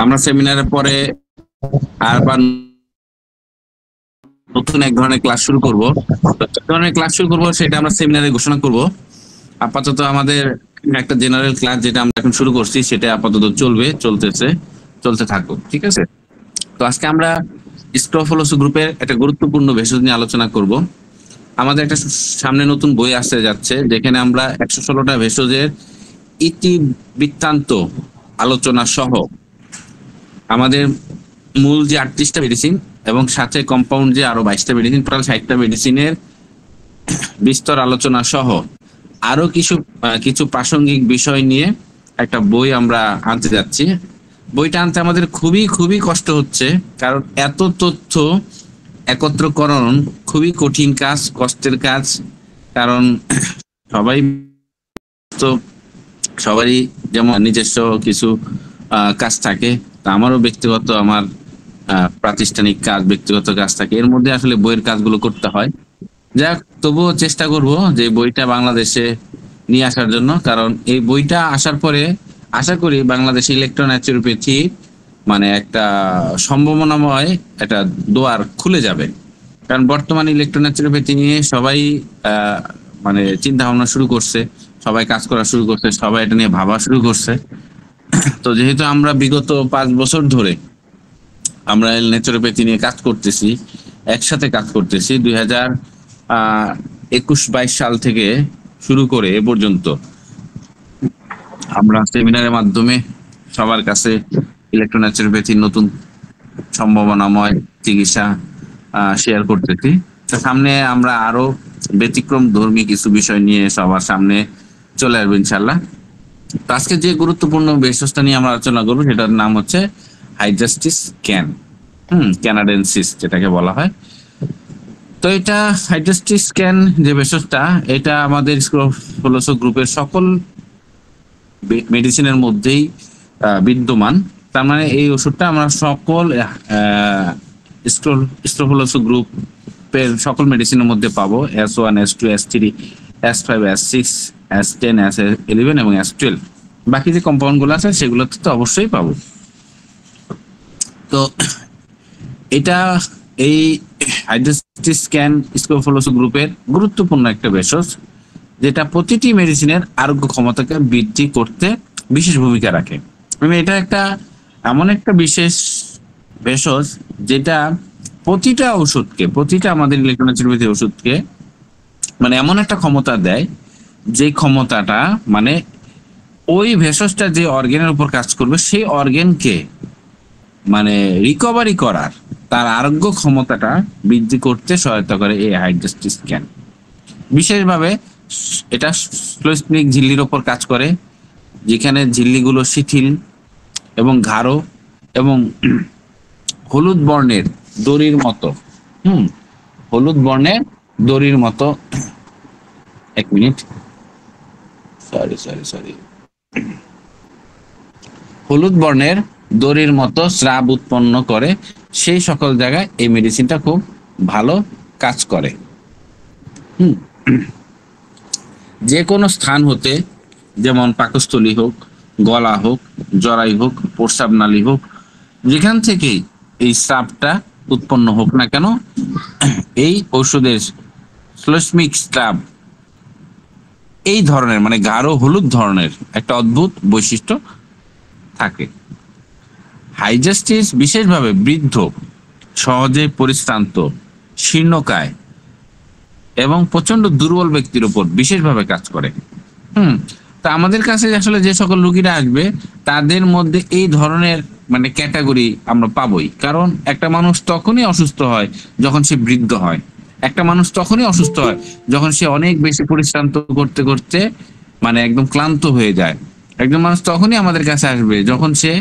আমরা সেমিনারের পরে আবার নতুন এক ধরনের ক্লাস শুরু করব। ধরনের ক্লাস শুরু করব সেটা আমরা সেমিনারে ঘোষণা করব। আপাতত আমাদের একটা জেনারেল ক্লাস যেটা আমরা এখন শুরু করছি সেটা আপাতত চলতে থাকুক, ঠিক আছে? তো আজকে আমরা স্ক্রফলোসো গ্রুপের একটা গুরুত্বপূর্ণ ভেষজ নিয়ে আলোচনা করব। আমাদের একটা সামনে নতুন বই আসতে যাচ্ছে যেখানে আমরা 116টা ভেষজের ইতিবৃত্তান্ত আলোচনা সহ আমাদের মূল যে 38টা মেডিসিন এবং সাথে কম্পাউন্ড যে আরো 22টা মেডিসিন, টোটাল 60টা মেডিসিনের বিস্তর আলোচনা সহ আরো কিছু প্রাসঙ্গিক বিষয় নিয়ে একটা বই আমরা আনতে যাচ্ছি। বইটা আনতে আমাদের খুবই কষ্ট হচ্ছে, কারণ এত তথ্য একত্রকরণ খুবই কঠিন কাজ, কষ্টের কাজ। কারণ সবারই যেমন নিজস্ব কিছু কাজ থাকে, তা আমারও ব্যক্তিগত আমার প্রাতিষ্ঠানিক কাজ, ব্যক্তিগত কাজ থাকে, এর মধ্যে আসলে বইয়ের কাজগুলো করতে হয়। যাক, তবুও চেষ্টা করব যে বইটা বাংলাদেশে নিয়ে আসার জন্য, কারণ এই বইটা আসার পরে আশা করি বাংলাদেশে ইলেকট্রোন্যাচুরোপ্যাথি মানে একটা সম্ভাবনাময় একটা দুয়ার খুলে যাবে। কারণ বর্তমানে ইলেকট্রোন্যাচুরোপ্যাথি নিয়ে সবাই মানে চিন্তা ভাবনা শুরু করছে, সবাই কাজ করা শুরু করছে, সবাই এটা নিয়ে ভাবা শুরু করছে। তো যেহেতু আমরা বিগত 5 বছর ধরে আমরা ন্যাচুরোপ্যাথি নিয়ে কাজ করতেছি, একসাথে কাজ করতেছি, 2021-22 সাল থেকে শুরু করে এ পর্যন্ত আমরা সেমিনারের মাধ্যমে সবার কাছে ইলেকট্রোন্যাচুরোপ্যাথির নতুন সম্ভাবনাময় চিকিৎসা শেয়ার করতেছি। সামনে আমরা আরো ব্যতিক্রম ধর্মী কিছু বিষয় নিয়ে সবার সামনে চলে আসবো ইনশাল্লাহ। তো আজকে যে গুরুত্বপূর্ণ ভেষজটা নিয়ে আমরা আলোচনা করবো সেটার নাম হচ্ছে হাইড্রাস্টিস ক্যান, ক্যানাডেন্সিস যেটাকে বলা হয়। তো এটা হাইড্রাস্টিস ক্যান যে ভেষজটা, এটা আমাদের স্ক্রফলোসো গ্রুপের সকল মেডিসিনের মধ্যেই বিদ্যমান। তার মানে এই ওষুধটা আমরা সকল স্ক্রফলোসো গ্রুপের সকল মেডিসিনের মধ্যে পাবো, S1, S2, S3, S5, S6, S10, S11 এবং S12। বাকি যে কম্পাউন্ড গুলো আছে সেগুলোতে তো অবশ্যই পাবো। তো এটা এই হাইড্রাস্টিস ক্যান স্ক্রফলোসো গ্রুপের গুরুত্বপূর্ণ একটা ভেষজ, যেটা প্রতিটি মেডিসিনের আরোগ্য ক্ষমতাকে বৃদ্ধি করতে বিশেষ ভূমিকা রাখে। মানে এটা একটা এমন একটা বিশেষ ভেষজ যেটা প্রতিটা ওষুধকে, প্রতিটা আমাদের ইলেকট্রোন্যাচুরোপ্যাথি ওষুধকে মানে এমন একটা ক্ষমতা দেয়, যে ক্ষমতাটা মানে ওই ভেষজটা যে অর্গানের উপর কাজ করবে সেই অর্গানকে মানে রিকভারি করার, তার আরোগ্য ক্ষমতাটা বৃদ্ধি করতে সহায়তা করে এই হাইড্রাস্টিস ক্যান। বিশেষভাবে এটা শ্লেষ্মিক ঝিল্লির ওপর কাজ করে, যেখানে ঝিল্লিগুলো শিথিল এবং গাঢ় এবং হলুদ বর্ণের দড়ির মতো, হলুদ বর্ণের দড়ির মতো, এক মিনিট, সরি, হলুদ বর্ণের দড়ির মতো স্রাব উৎপন্ন করে, সেই সকল জায়গায় এই মেডিসিনটা খুব ভালো কাজ করে। যে কোনো স্থান হতে, যেমন পাকস্থলী হোক, গলা হোক, জরায়ু হোক, প্রস্রাব নালী হোক, যেখান থেকেই এই স্রাবটা উৎপন্ন হোক না কেন, এই ঔষধের শ্লেষ্মিক স্রাব এই ধরনের মানে গাঢ় হলুদ ধরনের একটা অদ্ভুত বৈশিষ্ট্য থাকে। হাইড্রাস্টিস বিশেষভাবে বৃদ্ধ, সহজে পরিশ্রান্ত, শীর্ণকায় এবং প্রচন্ড দুর্বল ব্যক্তির উপর বিশেষভাবে কাজ করে। তা আমাদের কাছে আসলে যে সকল রোগীরা আসবে তাদের মধ্যে এই ধরনের মানে ক্যাটাগরি আমরা পাবোই। কারণ একটা মানুষ তখনই অসুস্থ হয় যখন সে বৃদ্ধ হয়, একটা মানুষ তখনই অসুস্থ হয় যখন সে অনেক বেশি পরিশ্রান্ত করতে করতে মানে একদম ক্লান্ত হয়ে যায়। একজন মানুষ তখনই আমাদের কাছে আসবে যখন সে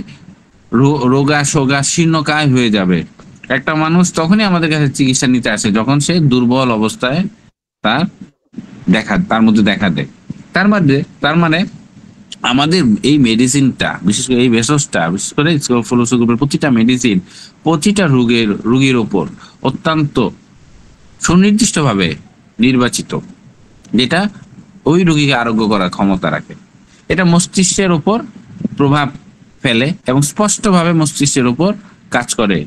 রোগা সোগা শীর্ণকায় হয়ে যাবে। একটা মানুষ তখনই আমাদের কাছে চিকিৎসা নিতে আসে যখন সে দুর্বল অবস্থায় তার মধ্যে দেখা দেয়। তার মানে আমাদের এই মেডিসিনটা, বিশেষ করে এই ভেষজটা, বিশেষ করে স্ক্রফলোসো গ্রুপের প্রতিটা মেডিসিন প্রতিটা রোগীর উপর অত্যন্ত সুনির্দিষ্টভাবে নির্বাচিত, যেটা ওই রোগীকে আরোগ্য করার ক্ষমতা রাখে। এটা মস্তিষ্কের উপর প্রভাব ফেলে এবং স্পষ্টভাবে মস্তিষ্কের উপর কাজ করে।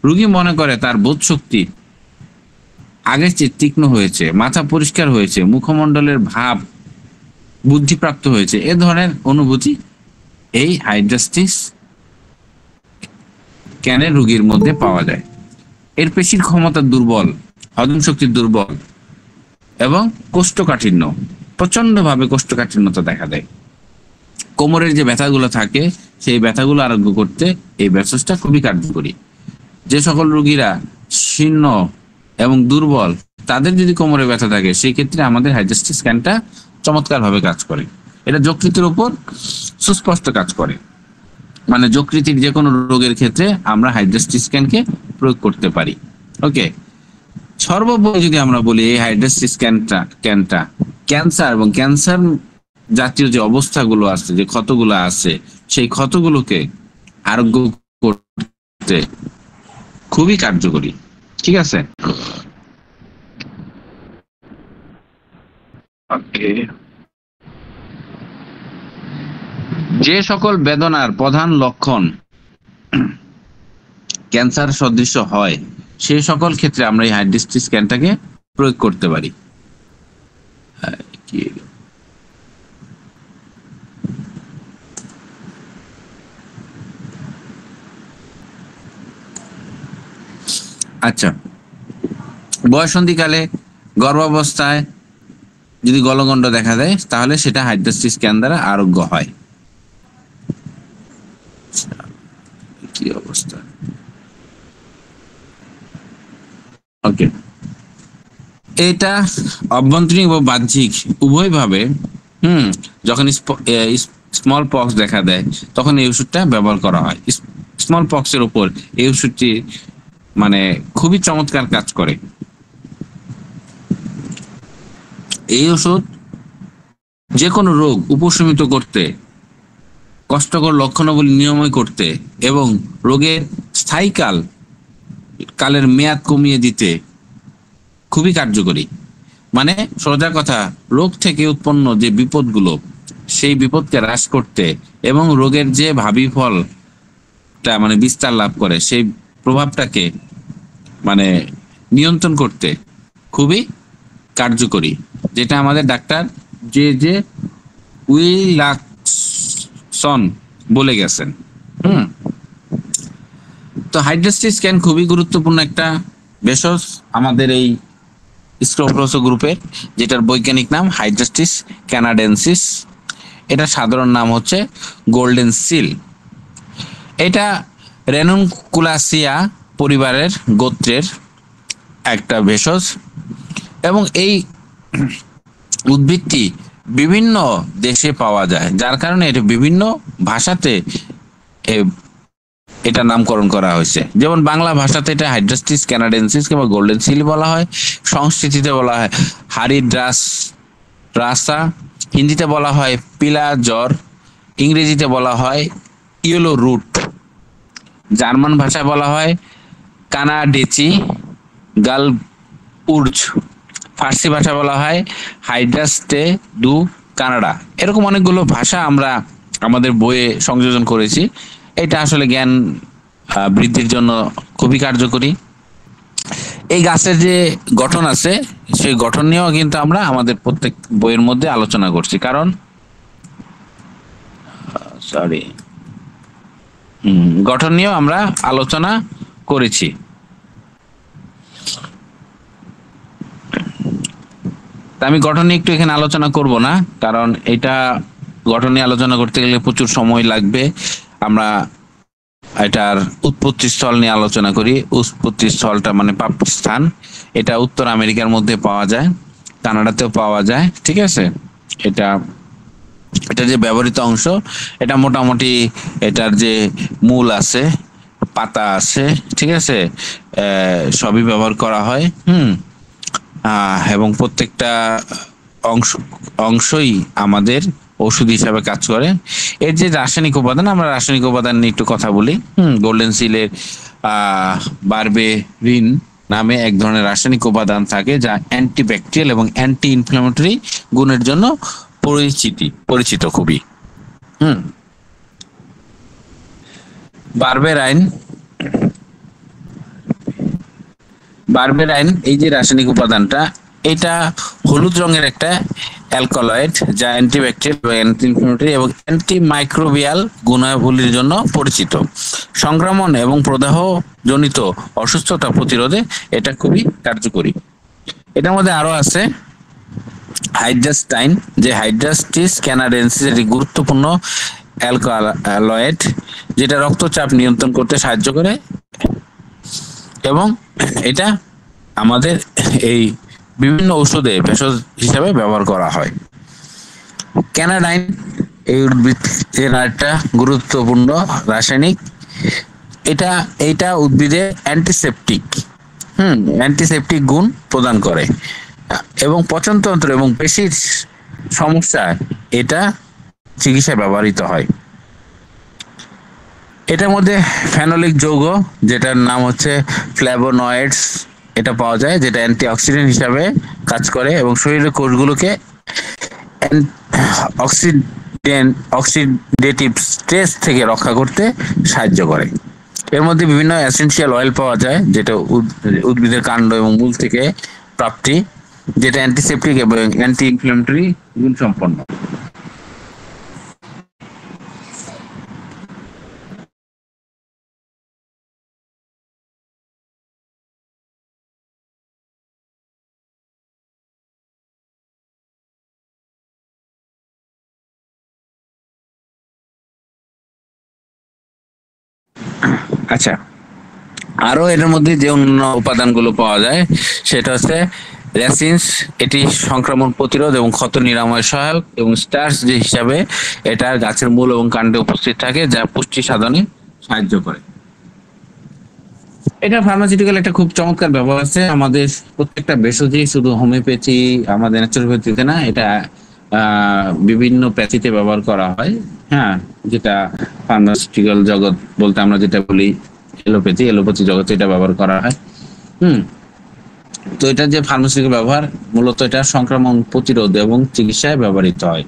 রোগী মনে করে তার বোধ শক্তি আগের চেয়ে তীক্ষ্ণ হয়েছে, মাথা পরিষ্কার হয়েছে, মুখমণ্ডলের ভাব বুদ্ধিপ্রাপ্ত হয়েছে। এ ধরনের অনুভূতি এই হাইড্রাস্টিস স্ক্যানের রোগীর মধ্যে পাওয়া যায়। এর পেশির ক্ষমতা দুর্বল, হজম শক্তি দুর্বল এবং কোষ্ঠকাঠিন্য, প্রচন্ডভাবে কোষ্ঠকাঠিন্যতা দেখা দেয়। কোমরের যে ব্যথাগুলো থাকে সেই ব্যথাগুলো আরোগ্য করতে এই ভেষজটা খুবই কার্যকরী। যে সকল রোগীরা শীর্ণ এবং দুর্বল, তাদের যদি কোমরে ব্যথা থাকে সেই ক্ষেত্রে আমাদের হাইড্রাস্টিস স্ক্যানটা চমৎকার ভাবে কাজ করে। এটা যকৃতের উপর সুস্পষ্ট কাজ করে। মানে যকৃতির যে কোনো রোগের ক্ষেত্রে আমরা হাইড্রাস্টিস স্ক্যানকে প্রয়োগ করতে পারি। ওকে, সর্বোপরি যদি আমরা বলি এই হাইড্রাস্টিস স্ক্যানটা ক্যান্সার এবং ক্যান্সার জাতীয় যে অবস্থাগুলো আছে, যে ক্ষতগুলো আছে, সেই ক্ষতগুলোকে আরোগ্য করতে খুবই কার্যকরী। ঠিক আছে, ওকে। যে সকল বেদনার প্রধান লক্ষণ ক্যান্সার সদৃশ হয় সেই সকল ক্ষেত্রে আমরা এই হাইড্রাস্টিস স্ক্যানটাকে প্রয়োগ করতে পারি। আচ্ছা, বয়ঃসন্ধিকালে গর্ভাবস্থায় যদি গলগণ্ড দেখা দেয় তাহলে সেটা হাইড্রাস্টিস স্ক্যান দ্বারা আরোগ্য হয়। কি অবস্থা, ওকে। এটা অভ্যন্তরীণ ও বাহ্যিক উভয়ভাবে যখন স্মল পক্স দেখা দেয় তখন এই ওষুধটা ব্যবহার করা হয়। স্মল পক্সের উপর এই ওষুধটি মানে খুবই চমৎকার কাজ করে। এই ওষুধ যে কোনো রোগ উপশমিত করতে, কষ্টকর লক্ষণাবলী নিরাময় করতে এবং রোগের স্থায়ী কালের মেয়াদ কমিয়ে দিতে খুবই কার্যকরী। মানে সোজা কথা, রোগ থেকে উৎপন্ন যে বিপদগুলো সেই বিপদকে হ্রাস করতে এবং রোগের যে ভাবি ফলটা মানে বিস্তার লাভ করে সেই প্রভাবটাকে মানে নিয়ন্ত্রণ করতে খুবই কার্যকরী, যেটা আমাদের ডাক্তার যে উইলাকসন বলে গেছেন। তো হাইড্রাস্টিস স্ক্যান খুবই গুরুত্বপূর্ণ একটা ভেষজ আমাদের এই স্ক্রোফ্লোসো গ্রুপের, যেটার বৈজ্ঞানিক নাম হাইড্রাস্টিস ক্যানাডেন্সিস। এটা সাধারণ নাম হচ্ছে গোল্ডেন সিল। এটা রেনুনকুলাসিয়া পরিবারের গোত্রের একটা ভেষজ এবং এই উদ্ভিদটি বিভিন্ন দেশে পাওয়া যায়, যার কারণে এটা বিভিন্ন ভাষাতে এটা নামকরণ করা হয়েছে। যেমন বাংলা ভাষাতে এটা হাইড্রাস্টিস ক্যানাডেন্সিস কিংবা গোল্ডেন সিল বলা হয়, সংস্কৃতিতে বলা হয় হারিড্রাসা, হিন্দিতে বলা হয় পিলা জ্বর, ইংরেজিতে বলা হয় ইয়েলো রুট, জার্মান ভাষায় বলা হয় কানাডেচি গালউর্জ, ফার্সি ভাষা বলা হয় হাইড্রাস্টে দু কানাডা। এরকম অনেকগুলো ভাষা আমরা আমাদের বইয়ে সংযোজন করেছি। এটা আসলে জ্ঞান বৃদ্ধির জন্য খুবই কার্যকরী। এই গাছের যে গঠন আছে সেই গঠন নিয়েও কিন্তু আমরা আমাদের প্রত্যেক বইয়ের মধ্যে আলোচনা করছি, কারণ গঠন নিয়েও আমরা আলোচনা করেছি। আমি গঠন নিয়ে একটু এখানে আলোচনা করব না, কারণ এটা গঠন নিয়ে আলোচনা করতে গেলে প্রচুর সময় লাগবে। আমরা এটার উৎপত্তি স্থল নিয়ে আলোচনা করি। উৎপত্তি স্থলটা মানে প্রাপ্তি স্থান, এটা উত্তর আমেরিকার মধ্যে পাওয়া যায়, কানাডাতেও পাওয়া যায়। ঠিক আছে, এটা যে ব্যবহৃত অংশ, এটা মোটামুটি এটার যে মূল আছে, পাতা আছে, ঠিক আছে, সবই ব্যবহার করা হয়। এবং প্রত্যেকটা অংশই আমাদের ওষুধ হিসাবে কাজ করে। এর যে রাসায়নিক উপাদান, আমরা রাসায়নিক উপাদান নিয়ে একটু কথা বলি। গোল্ডেন সিলের বারবেরিন নামে এক ধরনের রাসায়নিক উপাদান থাকে যা অ্যান্টিব্যাকটেরিয়াল এবং অ্যান্টি ইনফ্ল্যামেটরি গুণের জন্য পরিচিত খুবই। বারবেরাইন বারবেরাইন এই যে রাসায়নিক উপাদানটা, এটা হলুদ রঙের একটা অ্যালকালয়েড যা অ্যান্টিব্যাকটেরিয়াল, অ্যান্টি ইনফ্লামেটরি এবং অ্যান্টি মাইক্রোবিয়াল গুণাবলীর জন্য পরিচিত। সংক্রমণ এবং প্রদাহ জনিত অসুস্থতা প্রতিরোধে এটা খুবই কার্যকরী। এটার মধ্যে আরো আছে হাইড্রাস্টাইন, যে হাইড্রাস্টিস ক্যানাডেন্সিস, এটি গুরুত্বপূর্ণ অ্যালকালয়েড যেটা রক্তচাপ নিয়ন্ত্রণ করতে সাহায্য করে এবং এটা আমাদের এই বিভিন্ন ঔষধে ভেষজ হিসাবে ব্যবহার করা হয়। ক্যানাডাইন এই উদ্ভিদের একটা গুরুত্বপূর্ণ রাসায়নিক, এটা উদ্ভিদে অ্যান্টিসেপটিক অ্যান্টিসেপটিক গুণ প্রদান করে এবং পচনতন্ত্র এবং পেশির সমস্যা এটা চিকিৎসায় ব্যবহৃত হয়। এটার মধ্যে ফেনোলিক যৌগ যেটার নাম হচ্ছে ফ্ল্যাভোনয়েডস এটা পাওয়া যায়, যেটা অ্যান্টিঅক্সিডেন্ট হিসাবে কাজ করে এবং শরীরের কোষগুলোকে অক্সিডেটিভ স্ট্রেস থেকে রক্ষা করতে সাহায্য করে। এর মধ্যে বিভিন্ন এসেনশিয়াল অয়েল পাওয়া যায় যেটা উদ্ভিদের কাণ্ড এবং মূল থেকে প্রাপ্তি, যেটা অ্যান্টিসেপটিক এবং অ্যান্টি ইনফ্ল্যামেটরি গুণ সম্পন্ন। আচ্ছা, আরো এর মধ্যে যে অন্য উপাদানগুলো পাওয়া যায় সেটা হচ্ছে রেসিনস, এটি সংক্রমণ প্রতিরোধ এবং ক্ষত নিরাময় সহায়ক এবং স্টার্চ যে হিসাবে এটা গাছের মূল এবং কাণ্ডে উপস্থিত থাকে যা পুষ্টি সাধনে সাহায্য করে। এটা ফার্মাসিউটিক্যাল একটা খুব চমৎকার ব্যবহার আছে আমাদের প্রত্যেকটা ভেষজই, শুধু হোমিওপ্যাথি আমাদের ন্যাচুরোপ্যাথিতে না, এটা বিভিন্ন প্যাথিতে ব্যবহার করা হয়। হ্যাঁ, যেটা ফার্মাসিউটিক্যাল জগৎ বলতে আমরা যেটা বলি এলোপ্যাথি জগতে এটা ব্যবহার করা হয়। তো এটা যে ফার্মাসিউটিক্যাল ব্যবহার, মূলত এটা সংক্রমণ প্রতিরোধ এবং চিকিৎসায় ব্যবহৃত হয়।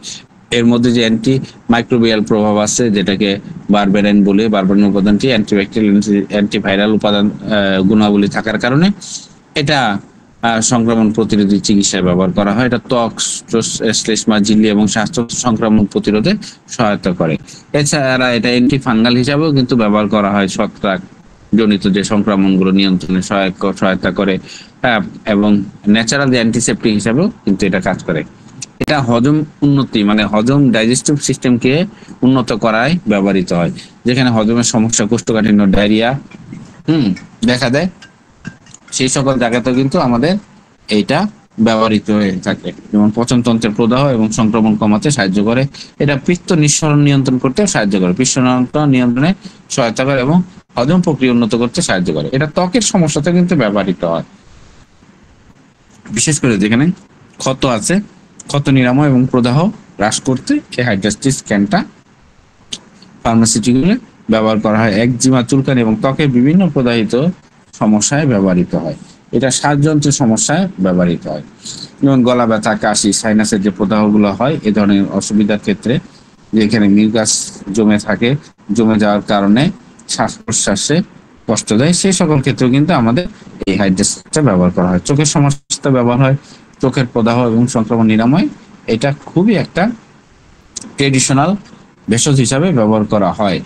এর মধ্যে যে অ্যান্টি মাইক্রোবিয়াল প্রভাব আছে যেটাকে বারবেরাইন বলে, বারবেরাইন উপাদানটি অ্যান্টিব্যাকটেরিয়াল অ্যান্টিভাইরাল উপাদান গুণাবলী থাকার কারণে এটা সংক্রমণ প্রতিরোধী চিকিৎসায় ব্যবহার করা হয়। এটা ত্বক, শ্লেষ্মা, ঝিল্লি এবং স্বাস্থ্য সংক্রমণ প্রতিরোধে সহায়তা করে। এছাড়া এটা অ্যান্টি ফাঙ্গাল হিসাবেও কিন্তু ব্যবহার করা হয়, ছত্রাক জনিত যে সংক্রমণগুলো নিয়ন্ত্রণে সহায়তা করে এবং ন্যাচারাল অ্যান্টিসেপটিক হিসাবেও কিন্তু এটা কাজ করে। এটা হজম উন্নতি মানে হজম ডাইজেস্টিভ সিস্টেমকে উন্নত করায় ব্যবহৃত হয়। যেখানে হজমের সমস্যা, কোষ্ঠকাঠিন্য, ডায়রিয়া দেখা দেয়, সেই সকল জায়গাতেও কিন্তু আমাদের এইটা ব্যবহৃত হয়ে থাকে। যেমন পচনতন্ত্রের প্রদাহ এবং সংক্রমণ কমাতে সাহায্য করে। এটা পিত্ত নিঃসরণ নিয়ন্ত্রণ করতে সাহায্য করে, পিত্ত নিয়ন্ত্রণে সহায়তা করে এবং হজম প্রক্রিয়া উন্নত করতে সাহায্য করে। এটা ত্বকের সমস্যাতে কিন্তু ব্যবহৃত হয়, বিশেষ করে যেখানে ক্ষত আছে, ক্ষত নিরাময় এবং প্রদাহ হ্রাস করতে এই হাইড্রাস্টিস ক্যানটা ফার্মাসিউটিক্যালে ব্যবহার করা হয়। একজিমা, চুলকানি এবং ত্বকের বিভিন্ন প্রদাহিত সমস্যায় ব্যবহৃত হয়। এটা শ্বাসযন্ত্রের সমস্যায় ব্যবহৃত হয়, যেমন গলা ব্যথা, কাশি, সাইনাসের যে প্রদাহগুলো হয় এ ধরনের অসুবিধার ক্ষেত্রে, যেখানে মিউকাস জমে যাওয়ার কারণে শ্বাস প্রশ্বাসে কষ্ট দেয়, সেই সকল ক্ষেত্রেও কিন্তু আমাদের এই হাইড্রাস্টিসটা ব্যবহার করা হয়। চোখের সমস্যা ব্যবহার হয়, চোখের প্রদাহ এবং সংক্রমণ নিরাময়, এটা খুবই একটা ট্রেডিশনাল ভেষজ হিসাবে ব্যবহার করা হয়।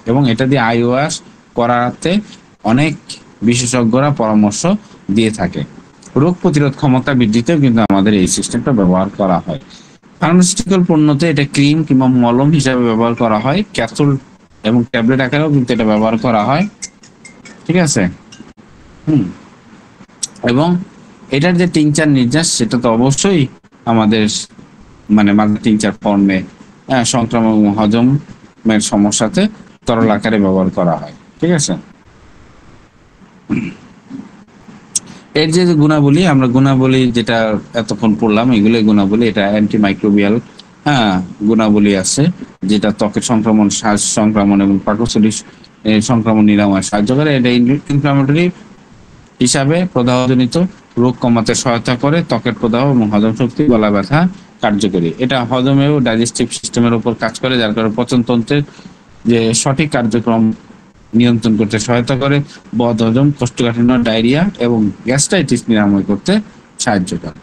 এবং এটা দিয়ে আই ওয়াশ করাতে অনেক বিশেষজ্ঞরা পরামর্শ দিয়ে থাকে। রোগ প্রতিরোধ ক্ষমতা বৃদ্ধিতেও কিন্তু আমাদের এই সিস্টেমটা ব্যবহার করা হয়। ফার্মাসিউটিক্যাল পণ্যতে এটা ক্রিম কিংবা মলম হিসাবে ব্যবহার করা হয়, ক্যাপসুল এবং ট্যাবলেট আকারেও কিন্তু এটা ব্যবহার করা হয়। ঠিক আছে। এবং এটার যে টিংচার নির্যাস, সেটা তো অবশ্যই আমাদের মানে মাদার টিংচার ফর্মে সংক্রমণ এবং হজমের সমস্যাতে তরল আকারে ব্যবহার করা হয়। ঠিক আছে। এর যে গুণাবলী, আমরা গুণাবলী যেটা এতক্ষণ পড়লাম, এগুলো গুণাবলী, এটা অ্যান্টি মাইক্রোবিয়াল গুণাবলী আছে, যেটা ত্বকের সংক্রমণ, শ্বাস সংক্রমণ এবং পাকস্থলী সংক্রমণ নিরাময় সাহায্য করে। এটা ইনফ্লামেটরি হিসাবে প্রদাহজনিত রোগ কমাতে সহায়তা করে, ত্বকের প্রদাহ এবং হজম শক্তি, গলা ব্যথা কার্যকরী। এটা হজমেও ডাইজেস্টিভ সিস্টেমের উপর কাজ করে, যার কারণে পচনতন্ত্রের যে সঠিক কার্যক্রম নিয়ন্ত্রণ করতে সহায়তা করে, বদহজম, কোষ্ঠকাঠিন্য, ডায়রিয়া এবং গ্যাস্ট্রাইটিস নিরাময় করতে সাহায্য করে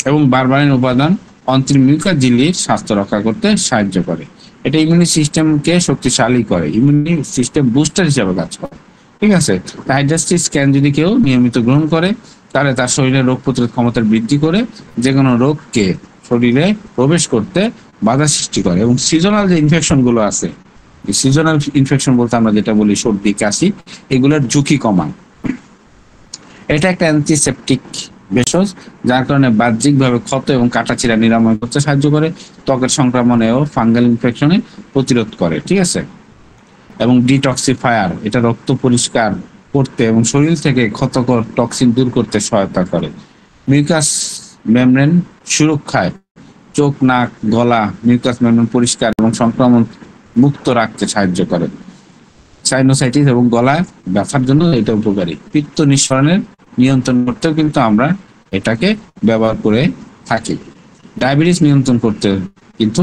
এবং বারবারিন উপাদান অন্ত্রিমিউকাস ঝিল্লির স্বাস্থ্য রক্ষা করতে সাহায্য করে। এটা ইমিউনি সিস্টেমকে শক্তিশালী করে, ইমিউনি সিস্টেম বুস্টার হিসেবে কাজ করে। ঠিক আছে, হাইড্রাস্টিক স্ক্যান যদি কেউ নিয়মিত গ্রহণ করে তাহলে তার শরীরে রোগ প্রতিরোধ ক্ষমতা বৃদ্ধি করে, যে কোনো রোগকে শরীরে প্রবেশ করতে বাধা সৃষ্টি করে এবং সিজনাল যে ইনফেকশন গুলো আছে, সিজনাল ইনফেকশন বলতে আমরা যেটা বলি সর্দি কাশি, এগুলোর ঝুঁকি কমায়। এটা একটা অ্যান্টিসেপটিক ভেষজ, যার কারণে বাহ্যিকভাবে ক্ষত এবং কাটাছিড়া নিরাময় করতে সাহায্য করে, ত্বকের সংক্রমণে ও ফাঙ্গাল ইনফেকশনে প্রতিরোধ করে। ঠিক আছে, এবং ডিটক্সিফায়ার, এটা রক্ত পরিষ্কার করতে এবং শরীর থেকে ক্ষতকর টক্সিন দূর করতে সহায়তা করে। মিউকাস মেমব্রেন সুরক্ষায়, চোখ, নাক, গলা মিউকাস মেমব্রেন পরিষ্কার এবং সংক্রমণ মুক্ত রাখতে সাহায্য করে। সাইনোসাইটিস এবং গলা ব্যথার জন্য এটা উপকারী। পিত্ত নিঃসরণের নিয়ন্ত্রণ করতেও কিন্তু আমরা এটাকে ব্যবহার করে থাকি। ডায়াবেটিস নিয়ন্ত্রণ করতে কিন্তু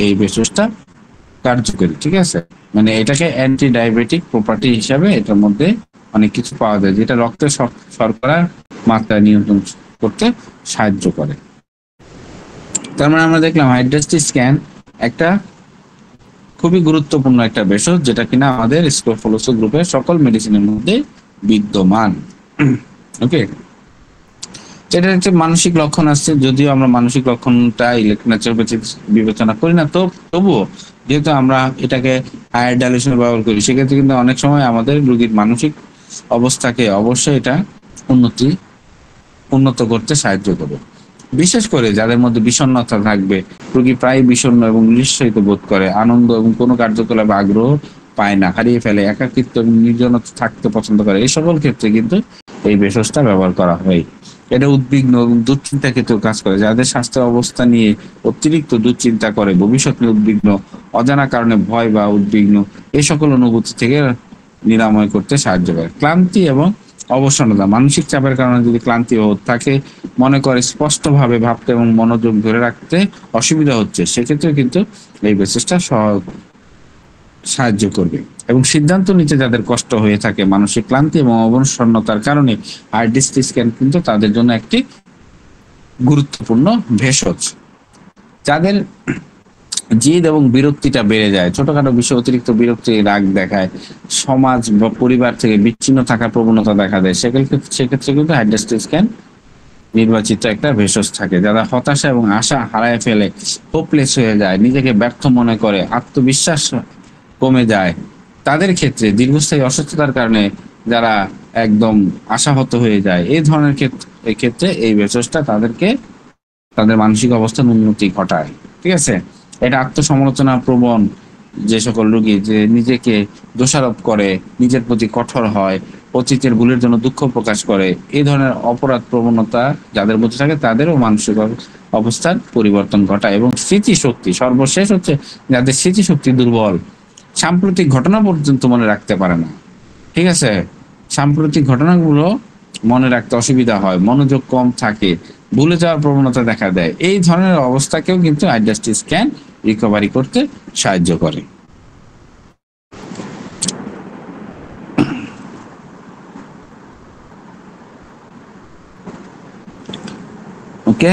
এই ভেষজটা কার্যকরী। ঠিক আছে, মানে এটাকে অ্যান্টি ডায়াবেটিক প্রপার্টি হিসাবে এটার মধ্যে অনেক কিছু পাওয়া যায়, যেটা রক্তের শর্করার মাত্রা নিয়ন্ত্রণ করতে সাহায্য করে। তার মানে আমরা দেখলাম হাইড্রাস্টিক স্ক্যান একটা খুবই গুরুত্বপূর্ণ একটা ভেষজ, যেটা কিনা আমাদের স্কোফলোসো গ্রুপের সকল মেডিসিনের মধ্যে বিদ্যমান। ওকে, এটা একটা মানসিক লক্ষণ আসছে, যদিও আমরা মানসিক লক্ষণটা ন্যাচুরোপ্যাথি বিবেচনা করি না, তো তবুও যেহেতু আমরা এটাকে হায়ার ডাইলেশনে ব্যবহার করি, সেক্ষেত্রে কিন্তু অনেক সময় আমাদের রোগীর মানসিক অবস্থাকে অবশ্যই এটা উন্নত করতে সাহায্য করবে। বিশেষ করে যাদের মধ্যে বিষণ্ণতা থাকবে, রোগী প্রায় বিষণ্ণ এবং নিঃসরিত বোধ করে, আনন্দ এবং কোনো কার্যকলাপে আগ্রহ পায় না, হারিয়ে ফেলে, একাকিত্ব এবং নির্জনতা থাকতে পছন্দ করে, এই সকল ক্ষেত্রে কিন্তু এই ভেষজটা ব্যবহার করা হয়। এটা উদ্বিগ্ন এবং দুশ্চিন্তা ক্ষেত্রেও কাজ করে, যাদের স্বাস্থ্যের অবস্থা নিয়ে অতিরিক্ত দুশ্চিন্তা করে, ভবিষ্যৎ নিয়ে উদ্বিগ্ন, অজানা কারণে ভয় বা উদ্বিগ্ন, এই সকল অনুভূতি থেকে নিরাময় করতে সাহায্য করে। ক্লান্তি এবং অবসন্নতা, মানসিক চাপের কারণে যদি ক্লান্তি থাকে, মনে করে স্পষ্টভাবে ভাবতে এবং মনোযোগ ধরে রাখতে অসুবিধা হচ্ছে, সেক্ষেত্রে কিন্তু এই ভেষজটা সাহায্য করবে। এবং সিদ্ধান্ত নিতে যাদের কষ্ট হয়ে থাকে মানসিক ক্লান্তি এবং অবসন্নতার কারণে, হাইড্রাস্টিক স্ক্যান কিন্তু তাদের জন্য একটি গুরুত্বপূর্ণ ভেষজ। যাদের জিদ এবং বিরক্তিটা বেড়ে যায়, ছোটখাটো বিষয়ে অতিরিক্ত বিরক্তি, রাগ দেখায়, সমাজ বা পরিবার থেকে বিচ্ছিন্ন থাকার প্রবণতা দেখা দেয়, সেক্ষেত্রে কিন্তু হাইড্রাস্টিক স্ক্যান নির্বাচিত একটা ভেষজ থাকে। যারা হতাশা এবং আশা হারায় ফেলে, হোপলেস হয়ে যায়, নিজেকে ব্যর্থ মনে করে, আত্মবিশ্বাস কমে যায়, তাদের ক্ষেত্রে দীর্ঘস্থায়ী অসুস্থতার কারণে যারা একদম আশাহত হয়ে যায়, এই ধরনের ক্ষেত্রে এই ভেষজটা তাদের মানসিক অবস্থার উন্নতি ঘটায়। ঠিক আছে, এটা আত্মসমালোচনা প্রবণ যে সকল রোগী, যে নিজেকে দোষারোপ করে, নিজের প্রতি কঠোর হয়, অতীতের ভুলের জন্য দুঃখ প্রকাশ করে, এই ধরনের অপরাধ প্রবণতা যাদের মধ্যে থাকে, তাদেরও মানসিক অবস্থার পরিবর্তন ঘটায়। এবং স্মৃতিশক্তি, সর্বশেষ হচ্ছে যাদের স্মৃতিশক্তি দুর্বল, সাম্প্রতিক ঘটনা পর্যন্ত মনে রাখতে পারে না। ঠিক আছে, সাম্প্রতিক ঘটনাগুলো মনে রাখতে অসুবিধা হয়, মনোযোগ কম থাকে, ভুলে যাওয়ার প্রবণতা দেখা দেয়, এই ধরনের অবস্থাকেও কিন্তু হাইড্রাস্টিক স্ক্যান রিকভারি করতে সাহায্য করে। ওকে,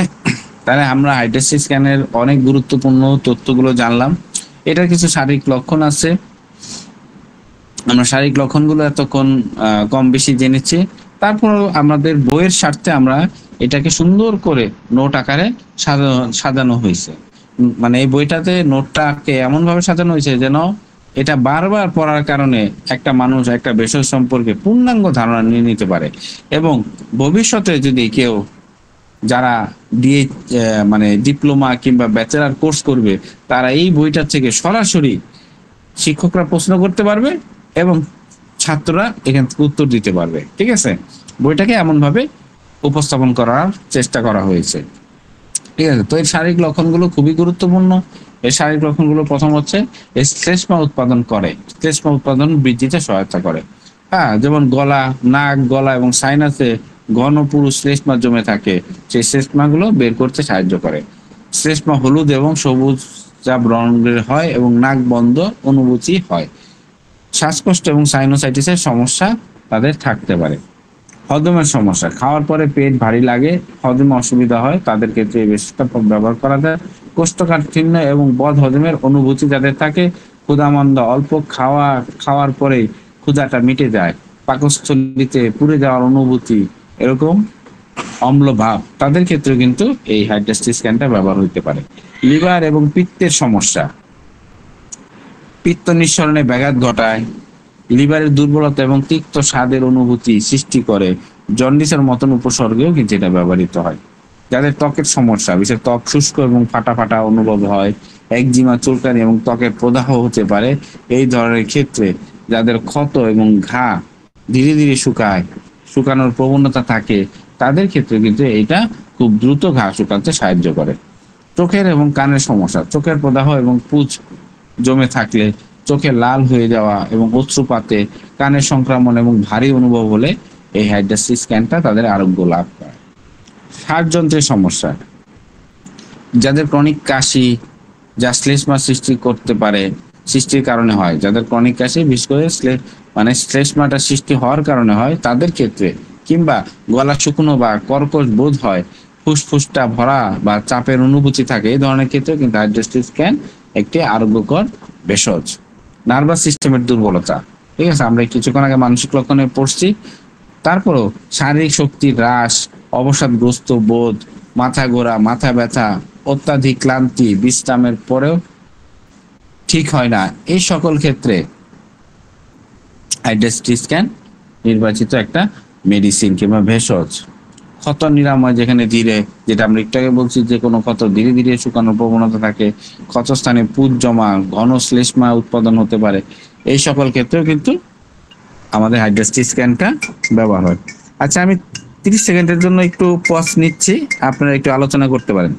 তাহলে আমরা হাইড্রাস্টিক স্ক্যানের অনেক গুরুত্বপূর্ণ তথ্যগুলো জানলাম। এটার কিছু শারীরিক লক্ষণ আছে, আমরা শারীরিক লক্ষণগুলো এতক্ষণ কম বেশি জেনেছি। তারপর আমাদের বইয়ের স্বার্থে আমরা এটাকে সুন্দর করে নোট আকারে সাজানো হয়েছে। মানে এই বইটাতে নোটটাকে এমন ভাবে সাজানো হয়েছে যেন এটা বারবার পড়ার কারণে একটা মানুষ একটা ভেষজ সম্পর্কে পূর্ণাঙ্গ ধারণা নিয়ে নিতে পারে, এবং ভবিষ্যতে যদি কেউ যারা মানে ডিপ্লোমা কিংবা ব্যাচেলার কোর্স করবে, তারা এই বইটার থেকে সরাসরি শিক্ষকরা প্রশ্ন করতে পারবে এবং ছাত্ররা এখান থেকে উত্তর দিতে পারবে। ঠিক আছে, বইটাকে এমন ভাবে উপস্থাপন করার চেষ্টা করা হয়েছে। ঠিক আছে, তো এর শারীরিক লক্ষণগুলো খুবই গুরুত্বপূর্ণ। এর শারীরিক লক্ষণগুলো প্রথম হচ্ছে শ্লেষ্মা উৎপাদন করে, শ্লেষ্মা উৎপাদন বৃদ্ধিতে সহায়তা করে। হ্যাঁ, যেমন গলা এবং সাইনাসে ঘন পুরু শ্লেষ্মা জমে থাকে, সেই শ্লেষ্মাগুলো বের করতে সাহায্য করে। শ্লেষ্মা হলুদ এবং সবুজ চাপ রন্ধ্রের হয় এবং নাক বন্ধ অনুভূতি হয়। শ্বাসকষ্ট এবং সাইনোসাইটিসের সমস্যা তাদের থাকতে পারে। হজমের সমস্যা, খাওয়ার পরে পেট ভারী লাগে, হজমে অসুবিধা হয়, তাদের ক্ষেত্রে এই ওষুধটা ব্যবহার করা যায়। কোষ্ঠকাঠিন্য এবং বদ হজমের অনুভূতি যাদের থাকে, ক্ষুধামন্দা, অল্প খাওয়ার পরেই ক্ষুধাটা মিটে যায়, পাকস্থলীতে পুড়ে যাওয়ার অনুভূতি, এরকম অম্ল ভাব, তাদের ক্ষেত্রে কিন্তু এই হাইড্রাস্টিস স্ক্যানটা ব্যবহার হতে পারে। লিভার এবং পিত্তের সমস্যা, পিত্ত নিঃসরণে ব্যাঘাত ঘটায়, লিভারের দুর্বলতা এবং তিক্ত স্বাদের অনুভূতি সৃষ্টি করে, জন্ডিসের মতন উপসর্গেও কিন্তু এটা ব্যবহৃত হয়। যাদের ত্বকের সমস্যা, বিশেষ ত্বক শুষ্ক এবং ফাটা ফাটা অনুভব হয়, একজিমা, চুলকানি এবং ত্বকের প্রদাহ হতে পারে, এই ধরনের ক্ষেত্রে যাদের ক্ষত এবং ঘা ধীরে ধীরে শুকানোর প্রবণতা থাকে, তাদের ক্ষেত্রে কিন্তু এইটা খুব দ্রুত ঘা শুকাতে সাহায্য করে। চোখের এবং কানের সমস্যা, চোখের প্রদাহ এবং পুঁজ জমে থাকলে, চোখে লাল হয়ে যাওয়া এবং অশ্রুপাতে, কানের সংক্রমণ এবং ভারী অনুভব হলে এই হাইড্রাসিস স্ক্যানটা তাদের আরোগ্য লাভ করে। শ্বাসযন্ত্রের সমস্যা, যাদের ক্রনিক কাশি, যা শ্লেষ্মা সৃষ্টি করতে পারে, সৃষ্টির কারণে হয়, যাদের ক্রনিক কাশি বিশেষ করে শ্লেষ্মাটা সৃষ্টি হওয়ার কারণে হয়, তাদের ক্ষেত্রে, কিংবা গলা শুকনো বা কর্কশ বোধ হয়, ফুসফুসটা ভরা বা চাপের অনুভূতি থাকে, এই ধরনের ক্ষেত্রে কিন্তু হাইড্রাসিস স্ক্যান একটি আরোগ্যকর ভেষজ। নার্ভাস সিস্টেমের দুর্বলতা, ঠিক আছে, আমরা কিছুক্ষণ আগে মানসিক লক্ষণে পড়ছি। তারপরও শারীরিক শক্তির হ্রাস, অবসাদগ্রস্ত বোধ, মাথা ঘোরা, মাথা ব্যথা, অত্যাধিক ক্লান্তি, বিশ্রামের পরেও ঠিক হয় না, এই সকল ক্ষেত্রে হাইড্রাসিস স্ক্যান নির্বাচিত একটা মেডিসিন কিংবা ভেষজ। ক্ষত নিরাময়, যেখানে ধীরে, যেটা আমরা একটু আগে বলছি, যে কোনো ক্ষত ধীরে ধীরে শুকানোর প্রবণতা থাকে, ক্ষতস্থানে পুঁজ জমা, ঘন শ্লেষ্মা উৎপাদন হতে পারে, এই সকল ক্ষেত্রেও কিন্তু আমাদের হাইড্রাসিস স্ক্যানটা ব্যবহার হয়। আচ্ছা, আমি 30 সেকেন্ডের জন্য একটু পজ নিচ্ছি, আপনারা একটু আলোচনা করতে পারেন।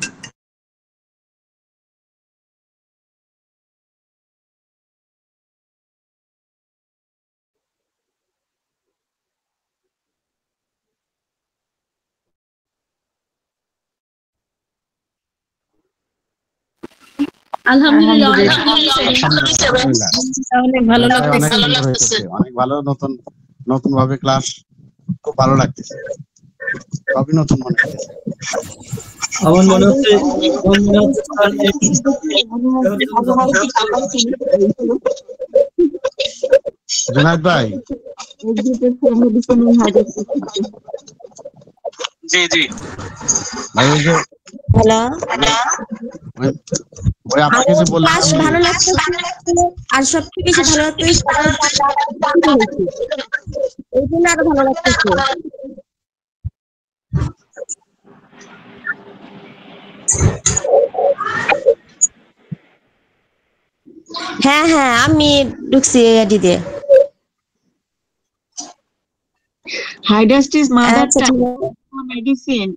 আলহামদুলিল্লাহ, অনেক অনেক ভালো লাগতেছে। অনেক ভালো, নতুন নতুন ভাবে ক্লাস, খুব ভালো লাগতেছে, সবই নতুন মনে হচ্ছে। আমার মনে হচ্ছে জুনায়েদ ভাই, জি জি ভাই, ওই যে হ্যালো, ওই আপনি কিছু বললেন, ক্লাস ভালো লাগছে, আর সবচেয়ে বেশি ভালো লাগছে এই জন্য আরো ভালো লাগতেছে। হ্যাঁ হ্যাঁ, আমি ঢুকছি আইডি দিয়ে। হাইড্রাস্টিস আচ্ছা, মাদারটা ঠিক আছে। মেডিসিন।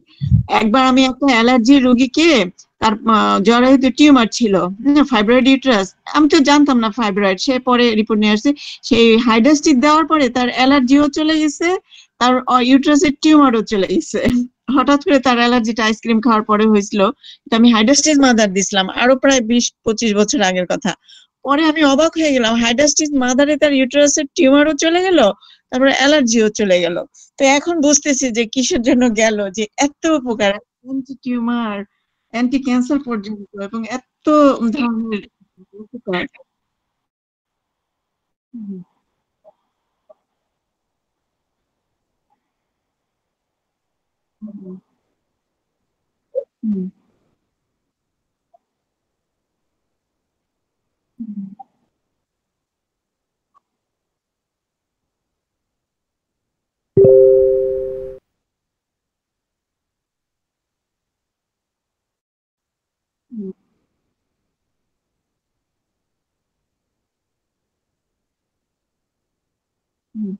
একবার আমি একটা অ্যালার্জি রোগীকে, তার জরায়ুতে টিউমার ছিল, ফাইব্রয়েড ইউট্রাস। আমি তো জানতাম না ফাইব্রয়েড, সে পরে রিপোর্ট নিয়ে আসছে। সেই হাইড্রাস্টিস দেওয়ার পরে তার অ্যালার্জিও চলে গেছে, তার ইউট্রাসের টিউমারও চলে গেছে। হঠাৎ করে তার অ্যালার্জিটা আইসক্রিম খাওয়ার পরে হয়েছিল। আমি হাইড্রাস্টিস মাদার দিছিলাম, আরো প্রায় 20-25 বছর আগের কথা। পরে আমি অবাক হয়ে গেলাম, হাইড্রাস্টিস মাদারে তার ইউট্রাসের টিউমারও চলে গেল, তারপরে অ্যালার্জিও চলে গেল। তো এখন বুঝতেছি যে কিসের জন্য গেল, যে এত উপকার, অ্যান্টি টিউমার, অ্যান্টি ক্যান্সার পর্যন্ত, এবং এত ধরনের উপকার। হুম, হুম, হুম, হুম, হুম, হুম,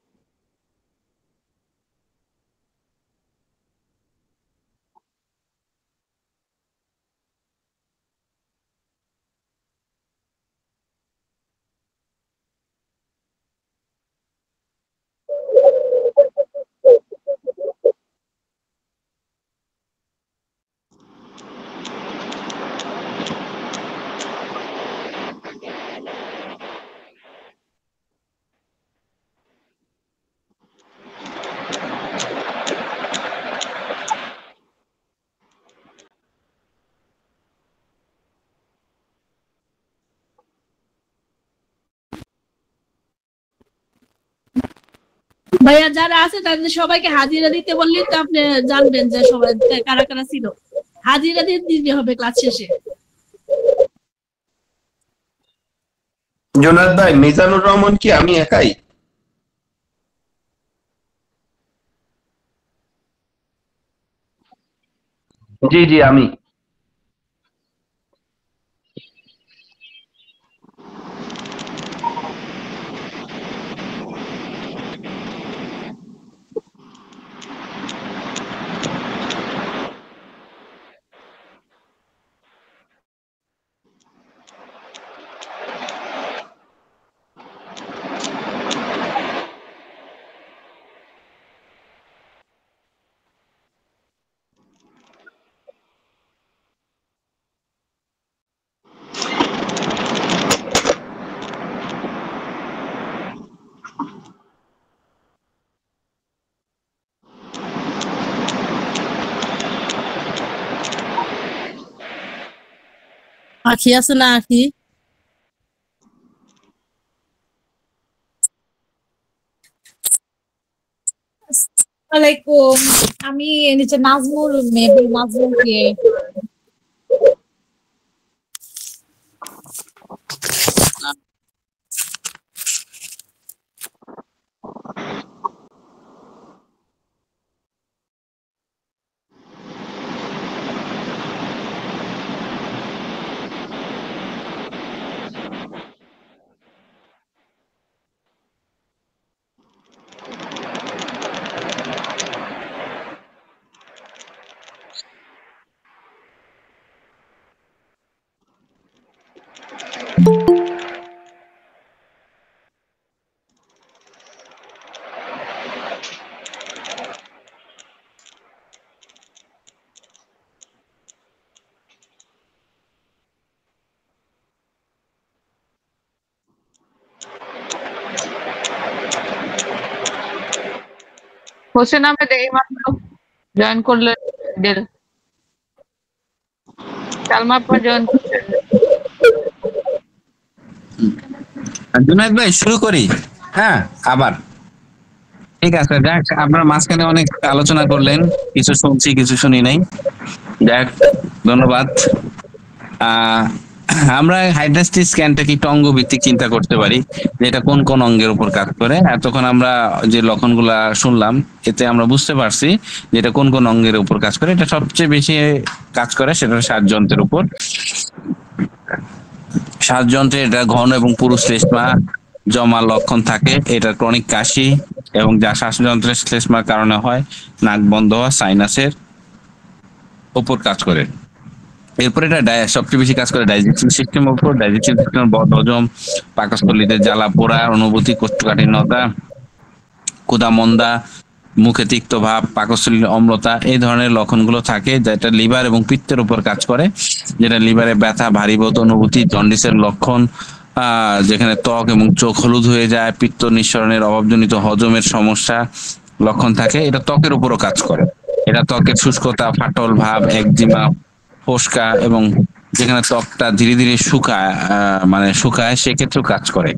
ভাইয়া যারা আছে তাদের সবাইকে হাজিরা দিতে বললে তো আপনি জানবেন যে সবাই কারা কারা ছিল। হাজিরা দিয়ে দিতে হবে ক্লাস শেষে। জোনাদ ভাই, মিজানুর রহমান কি আমি একাই? জি জি আমি। আখি আছে না আখি? আসসালামাইকুম। আমি নিচে নাজমুল, মেবি নাজমুল কে। হোসেন আহমেদ এইমাত্র জয়েন করলেন। সালমা আপা জয়েন করলেন। জুনায়েদ ভাই শুরু করি। হ্যাঁ, আবার ঠিক আছে। দেখ, আপনারা মাঝখানে অনেক আলোচনা করলেন, কিছু শুনছি কিছু শুনি নাই। দেখ, ধন্যবাদ। আমরা হাইড্রাস্টিক স্ক্যানটাকে একটু অঙ্গ ভিত্তিক চিন্তা করতে পারি যে এটা কোন কোন অঙ্গের উপর কাজ করে। এতক্ষণ আমরা যে লক্ষণগুলা শুনলাম এতে আমরা বুঝতে পারছি যে এটা কোন কোন অঙ্গের উপর কাজ করে। এটা সবচেয়ে বেশি কাজ করে সেটা শ্বাসযন্ত্রের উপর। শ্বাসযন্ত্রে এটা ঘন এবং পুরু শ্লেষ্মা জমা লক্ষণ থাকে। এটা ক্রনিক কাশি এবং যা শ্বাসযন্ত্রের শ্লেষ্মার কারণে হয়, নাক বন্ধ হওয়া, সাইনাসের উপর কাজ করে। এরপরে এটা সবচেয়ে বেশি কাজ করে ডাইজেস্টিভ সিস্টেমের উপর। ডাইজেস্টিভ সিস্টেম বদহজম, পাকস্থলীতে জ্বালা পোড়া অনুভূতি, কোষ্ঠকাঠিন্যতা, ক্ষুধা-মন্দা, মুখে তিক্ত ভাব, পাকস্থলীর অম্লতা, এই ধরনের লক্ষণগুলো থাকে, যেটা লিভার এবং পিত্তের উপর কাজ করে। যেটা লিভারে ব্যথা, ভারী বোধ অনুভূতি, জন্ডিসের লক্ষণ, যেখানে ত্বক এবং চোখ হলুদ হয়ে যায়, পিত্ত নিঃসরণের অভাবজনিত হজমের সমস্যা লক্ষণ থাকে। এটা ত্বকের উপরও কাজ করে। এটা ত্বকের শুষ্কতা, ফাটল ভাব, একজিমা, ফোসকা এবং যেখানে ত্বকটা ধীরে ধীরে শুকায় সেক্ষেত্রেও কাজ করে।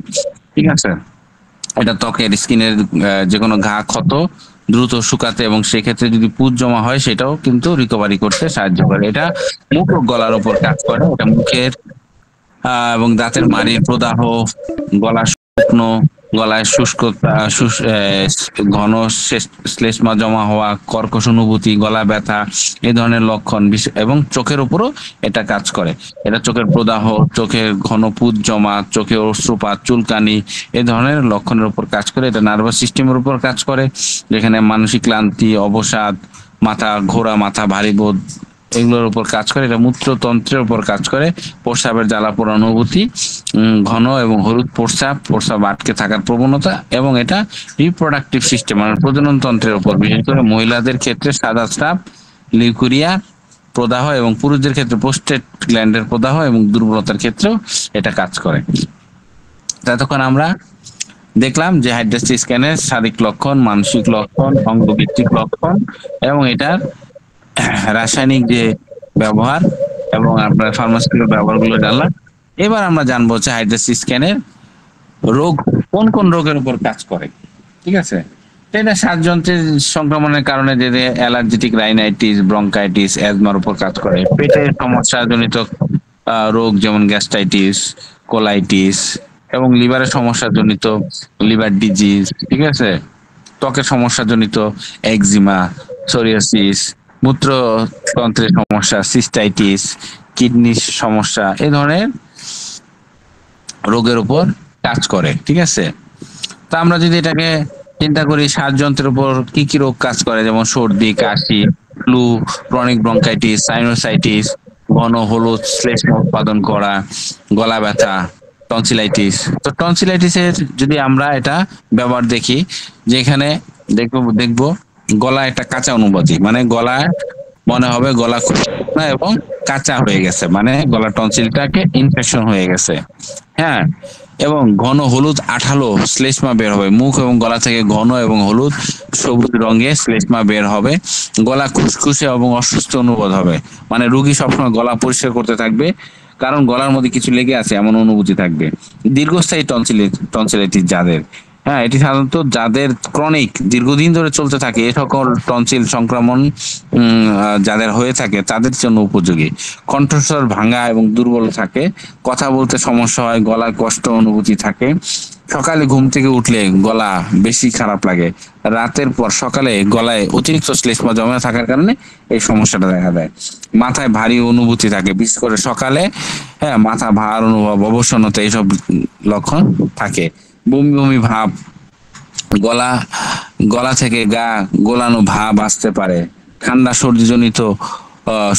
ঠিক আছে, এটা ত্বকের স্কিনের যে কোনো ঘা ক্ষত দ্রুত শুকাতে এবং সেক্ষেত্রে যদি পুঁজ জমা হয় সেটাও কিন্তু রিকভারি করতে সাহায্য করে। এটা মুখ ও গলার উপর কাজ করে। এটা মুখের এবং দাঁতের মাড়ির প্রদাহ, গলা শুকনো, গলায় শুষ্কতা, ঘন শ্লেষ্মা জমা হওয়া, কর্কশ অনুভূতি, গলা ব্যথা, এই ধরনের লক্ষণ এবং চোখের উপরও এটা কাজ করে। এটা চোখের প্রদাহ, চোখের ঘন পুঁজ জমা, চোখে অশ্রুপাত, চুলকানি, এই ধরনের লক্ষণের উপর কাজ করে। এটা নার্ভাস সিস্টেমের উপর কাজ করে, যেখানে মানসিক ক্লান্তি, অবসাদ, মাথা ঘোরা, মাথা ভারী বোধ, এগুলোর উপর কাজ করে। এটা মূত্রতন্ত্রের উপর কাজ করে। প্রস্রাবের জ্বালা পোড়া অনুভূতি, ঘন এবং হলুদ প্রস্রাব আটকে থাকার প্রবণতা, এবং এটা রিপ্রোডাক্টিভ সিস্টেম মানে প্রজনন তন্ত্রের উপর, বিশেষ করে মহিলাদের ক্ষেত্রে সাদা স্রাব, লিউকুরিয়া প্রদাহ এবং পুরুষদের ক্ষেত্রে প্রোস্টেট গ্ল্যান্ডের প্রদাহ এবং দুর্বলতার ক্ষেত্রেও এটা কাজ করে। ততক্ষণ আমরা দেখলাম যে হাইড্রাস্টিক স্ক্যানের শারীরিক লক্ষণ, মানসিক লক্ষণ, অঙ্গভিত্তিক লক্ষণ এবং এটার রাসায়নিক যে ব্যবহার এবং আপনার ফার্মাসিউটিক্যাল ব্যবহারগুলো জানলাম। এবার আমরা জানবো হচ্ছে হাইড্রাস্টিক স্ক্যানের রোগ কোন কোন রোগের উপর কাজ করে। ঠিক আছে, এটা শ্বাসযন্ত্রের সংক্রমণের কারণে যে অ্যালার্জেটিক রাইনাইটিস, ব্রঙ্কাইটিস, অ্যাজমার উপর কাজ করে। পেটের সমস্যাজনিত রোগ যেমন গ্যাস্ট্রাইটিস, কোলাইটিস এবং লিভারের সমস্যাজনিত লিভার ডিজিজ, ঠিক আছে, ত্বকের সমস্যাজনিত একজিমা, সোরিয়াসিস, মূত্রতন্ত্রের সমস্যা, সিস্টাইটিস, কিডনির সমস্যা, এই ধরনের রোগের উপর কাজ করে, ঠিক আছে। তা আমরা যদি এটাকে চিন্তা করি শ্বাসযন্ত্রের উপর কি কি রোগ কাজ করে, যেমন সর্দি, কাশি, ফ্লু, ক্রনিক ব্রঙ্কাইটিস, সাইনোসাইটিস, ঘন হলুদ শ্লেষ্মা উৎপাদন করা, গলা ব্যথা, টনসিলাইটিস। তো টনসিলাইটিসের যদি আমরা এটা ব্যবহার দেখি, যেখানে দেখবো গলা একটা কাঁচা অনুভূতি, মানে গলা মনে হবে গলা শুকনো এবং কাঁচা হয়ে গেছে, মানে গলা টনসিলটাকে ইনফেকশন হয়ে গেছে। হ্যাঁ, এবং ঘন হলুদ আঠালো শ্লেষ্মা বের হবে, মুখ এবং গলা থেকে ঘন এবং হলুদ সবুজ রঙের শ্লেষ্মা বের হবে, গলা খুসখুসে এবং অসুস্থ অনুভব হবে, মানে রোগী সবসময় গলা পরিষ্কার করতে থাকবে কারণ গলার মধ্যে কিছু লেগে আছে এমন অনুভূতি থাকবে। দীর্ঘস্থায়ী টনসিলাইটিস যাদের, হ্যাঁ, এটি সাধারণত যাদের ক্রনিক দীর্ঘদিন ধরে চলতে থাকে, এ সকল টনসিল সংক্রমণ যাদের হয়ে থাকে তাদের জন্য উপযোগী। কণ্ঠস্বর ভাঙা এবং দুর্বল থাকে, কথা বলতে সমস্যা হয়, গলায় কষ্ট অনুভূতি থাকে, সকালে ঘুম থেকে উঠলে গলা বেশি খারাপ লাগে, রাতের পর সকালে গলায় অতিরিক্ত শ্লেষ্মা জমা থাকার কারণে এই সমস্যাটা দেখা দেয়। মাথায় ভারী অনুভূতি থাকে, বিশেষ করে সকালে, হ্যাঁ, মাথা ভার অনুভব, অবসন্নতা, এইসব লক্ষণ থাকে। বমি বমি ভাব, গলা থেকে গা গোলানো ভাব আসতে পারে। ঠান্ডা সর্দিজনিত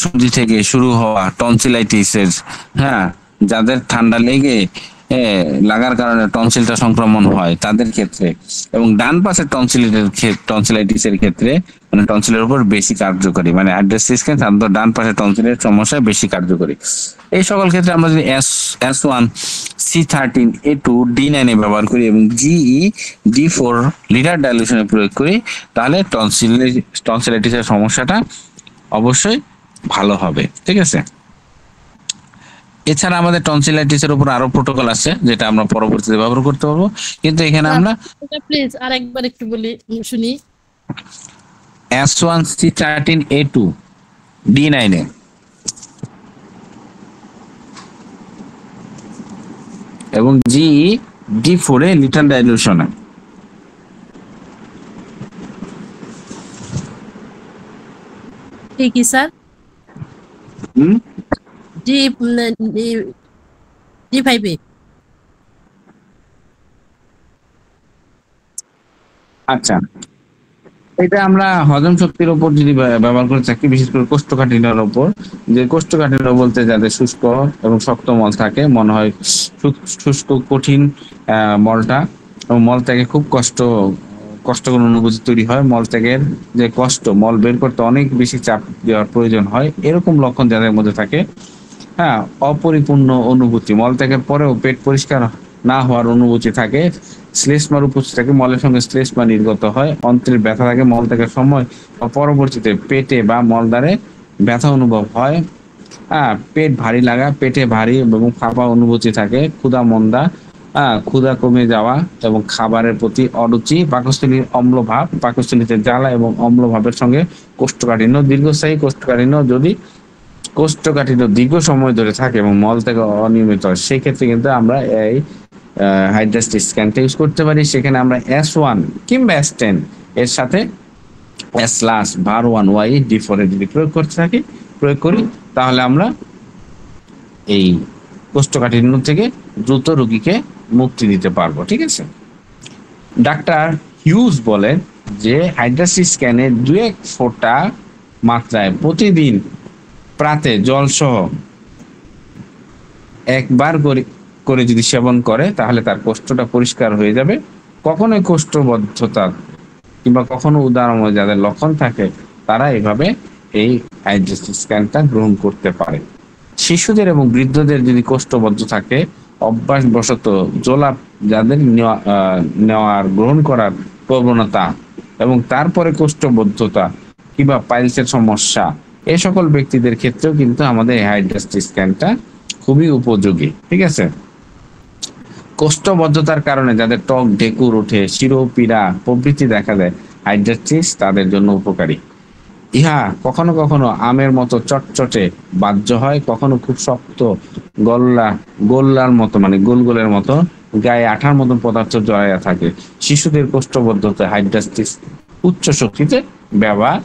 সর্দি থেকে শুরু হওয়া টনসিলাইটিসের, হ্যাঁ, যাদের ঠান্ডা লাগার কারণে টনসিলটা সংক্রমণ হয় তাদের ক্ষেত্রে, এবং ডান পাশের টনসিলাইটিসের ক্ষেত্রে, মানে টনসিলের উপর বেশি কার্যকরী, মানে হাইড্রাসিস সাধারণত ডান পাশের টনসিলের সমস্যায় বেশি কার্যকরী। এই সকল ক্ষেত্রে আমরা যদি S1 C13 A2 D9 ব্যবহার করি এবং GE D4 লিটার ডাইলুশনে প্রয়োগ করি, তাহলে টনসিলাইটিসের সমস্যাটা অবশ্যই ভালো হবে, ঠিক আছে। এছাড়া আমাদের টনসিলাইটিসের উপর আরো প্রোটোকল আছে যেটা আমরা পরবর্তীতে ব্যবহার করতে পারবো, কিন্তু এখানে আমরা প্লিজ আরেকবার একটু বলি শুনি। S1 C13 A2 D9 এবং GE D4 লিটার ডাইলুশনে। ঠিক স্যার। D5 আচ্ছা, এটা আমরা হজম শক্তির উপর যদি ব্যবহার করে থাকি, বিশেষ করে কোষ্ঠকাঠিন্যের উপর, যে কোষ্ঠকাঠিন্য বলতে যাদের শুষ্ক এবং শক্ত মল থাকে, মনে হয় শুষ্ক কঠিন মলটা, এবং মল থেকে খুব কষ্টকর অনুভূতি তৈরি হয়, মল থেকে যে কষ্ট, মল বের করতে অনেক বেশি চাপ দেওয়ার প্রয়োজন হয়, এরকম লক্ষণ যাদের মধ্যে থাকে, হ্যাঁ, অপরিপূর্ণ অনুভূতি, মল ত্যাগের পরেও পেট পরিষ্কার না হওয়ার অনুভূতি থাকে, শ্লেষ্মার উপস্থিত থাকে, মলের সঙ্গে শ্লেষ্মা নির্গত হয়, অন্ত্রের ব্যথা থাকে, মল ত্যাগের সময় পরবর্তীতে পেটে বা মলদ্বারে ব্যথা অনুভব হয়, হ্যাঁ, পেট ভারী লাগা, পেটে ভারী এবং ফাঁপা অনুভূতি থাকে, ক্ষুধা মন্দা, ক্ষুধা কমে যাওয়া এবং খাবারের প্রতি অরুচি, পাকস্থলীর অম্লভাব, পাকস্থলীতে জ্বালা এবং অম্লভাবের সঙ্গে কোষ্ঠকাঠিন্য। দীর্ঘস্থায়ী কোষ্ঠকাঠিন্য, যদি কোষ্ঠকাঠিন্য দীর্ঘ সময় ধরে থাকে এবং মল থেকে অনিয়মিত হয়, সেই ক্ষেত্রে কিন্তু আমরা এই হাইড্রাসিস স্ক্যানটা ইউজ করতে পারি। সেখানে আমরা S1 কিংবা S10 এর সাথে S/1Y D4 যদি প্রয়োগ করি, তাহলে আমরা এই কোষ্ঠকাঠিন্য থেকে দ্রুত রোগীকে মুক্তি দিতে পারবো, ঠিক আছে। ডাক্তার হিউজ বলেন যে হাইড্রাসিস স্ক্যানে 2-1 ফোঁটা মাত্রায় প্রতিদিন প্রাতে জল সহ একবার করে যদি সেবন করে, তাহলে তার কোষ্ঠটা পরিষ্কার হয়ে যাবে। কখনোই কোষ্ঠবদ্ধতা কিংবা কখনো উদাহরণ যাদের লক্ষণ থাকে, তারা এভাবে এই হাইড্রাসিস স্ক্যানটা গ্রহণ করতে পারে। শিশুদের এবং বৃদ্ধদের যদি কোষ্ঠবদ্ধ থাকে, অভ্যাসবশত জোলাপ যাদের নেওয়ার গ্রহণ করার প্রবণতা এবং তারপরে কোষ্ঠবদ্ধতা কিংবা পাইলসের সমস্যা, এই সকল ব্যক্তিদের ক্ষেত্রেও কিন্তু আমাদের হাইড্রাসিস স্ক্যানটা খুবই উপযোগী, ঠিক আছে। কোষ্ঠবদ্ধতার কারণে যাদের ত্বক ঢেকুর ওঠে, শিরোপীড়া প্রভৃতি দেখা দেয়, হাইড্রাস্টিস তাদের জন্য উপকারী। ইহা কখনো কখনো আমের মতো চটচটে বাহ্য হয়, কখনো খুব শক্ত গোল্লার মতো মানে গোলগোলের মতো গায়ে আঠার মতো পদার্থ জড়াইয়া থাকে। শিশুদের কোষ্ঠবদ্ধতা হাইড্রাস্টিস উচ্চ শক্তিতে ব্যবহার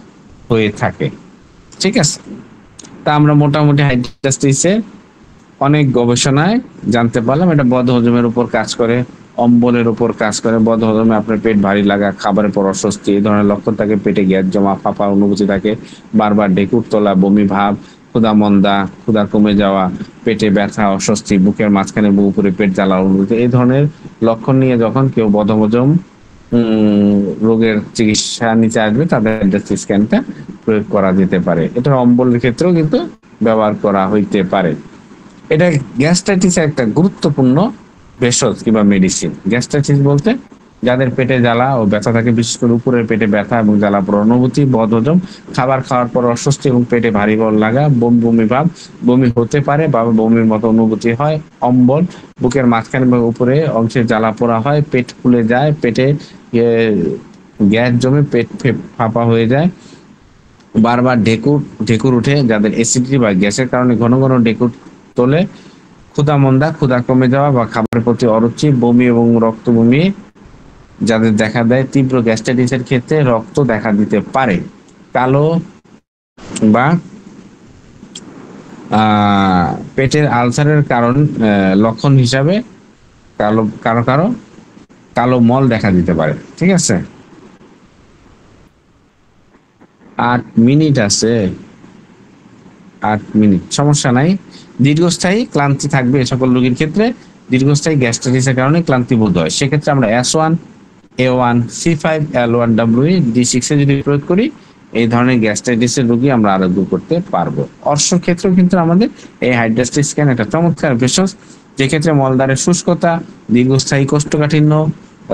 হয়ে থাকে। ঠিক আছে, তা আমরা মোটামুটি হাইড্রাস্টিসের অনেক গবেষণায় জানতে পারলাম এটা বদহজমের উপর কাজ করে, অম্বলের উপর কাজ করে। বদহজমে আপনার পেট ভারী লাগা, খাবারের পর অস্বস্তি, এই ধরনের লক্ষণ থাকে। পেটে গ্যাস জমা, ফাঁপা অনুভূতি থাকে, বারবার ঢেকুর তোলা, বমি ভাব, ক্ষুধা মন্দা, ক্ষুধা কমে যাওয়া, পেটে ব্যথা, অস্বস্তি, বুকের মাঝখানে বুক উপরে পেট জ্বালা অনুভূতি, এই ধরনের লক্ষণ নিয়ে যখন কেউ বদহজম রোগের চিকিৎসা নিতে আসবে তাদের হাইড্রাস্টিস স্ক্যানটা প্রয়োগ করা যেতে পারে। এটা অম্বলের ক্ষেত্রেও কিন্তু ব্যবহার করা হইতে পারে। এটা গ্যাস্ট্রাইটিসের একটা গুরুত্বপূর্ণ ভেষজ কিংবা মেডিসিন। গ্যাস্ট্রাইটিস বলতে যাদের পেটে জ্বালা ও ব্যথা থাকে, বিশেষ করে উপরের পেটে ব্যথা এবং জ্বালা পড়া অনুভূতি, বদহজম, খাবার খাওয়ার পর অস্বস্তি এবং পেটে ভারী বল লাগা, বমি ভাব, বমি হতে পারে বা বমির মতো অনুভূতি হয়, অম্বল, বুকের মাঝখানে বা উপরে অংশে জ্বালা পোড়া হয়, পেট ফুলে যায়, পেটে গ্যাস জমে পেট ফাঁপা হয়ে যায়, বারবার ঢেকুর উঠে, যাদের অ্যাসিডিটি বা গ্যাসের কারণে ঘন ঘন ঢেকুর তোলে, ক্ষুধা মন্দা, ক্ষুধা কমে যাওয়া বা খাবারের প্রতি অরুচি, বমি এবং রক্ত বমি যাদের দেখা দেয়। তীব্র গ্যাস্ট্রাইটিসের ক্ষেত্রে রক্ত দেখা দিতে পারে। কালো বা পেটের আলসারের কারণ লক্ষণ হিসাবে কালো মল দেখা দিতে পারে। ঠিক আছে, 8 মিনিট আছে, 8 মিনিট, সমস্যা নাই। দীর্ঘস্থায়ী ক্লান্তি থাকবে এ সকল রোগীর ক্ষেত্রে। দীর্ঘস্থায়ী গ্যাস্ট্রাইটিসের কারণে ক্লান্তি বোধ হয়, সেক্ষেত্রে আমরা S1, A1, C5, L1, WE, D6 এ যদি প্রয়োগ করি এই ধরনের গ্যাস্ট্রাইটিসের রোগী আমরা আরোগ্য করতে পারবো। অর্শর ক্ষেত্রেও কিন্তু আমাদের এই হাইড্রাস্টিস স্ক্যান একটা চমৎকার ভেষজ, যে ক্ষেত্রে মলদ্বারের শুষ্কতা, দীর্ঘস্থায়ী কোষ্ঠকাঠিন্য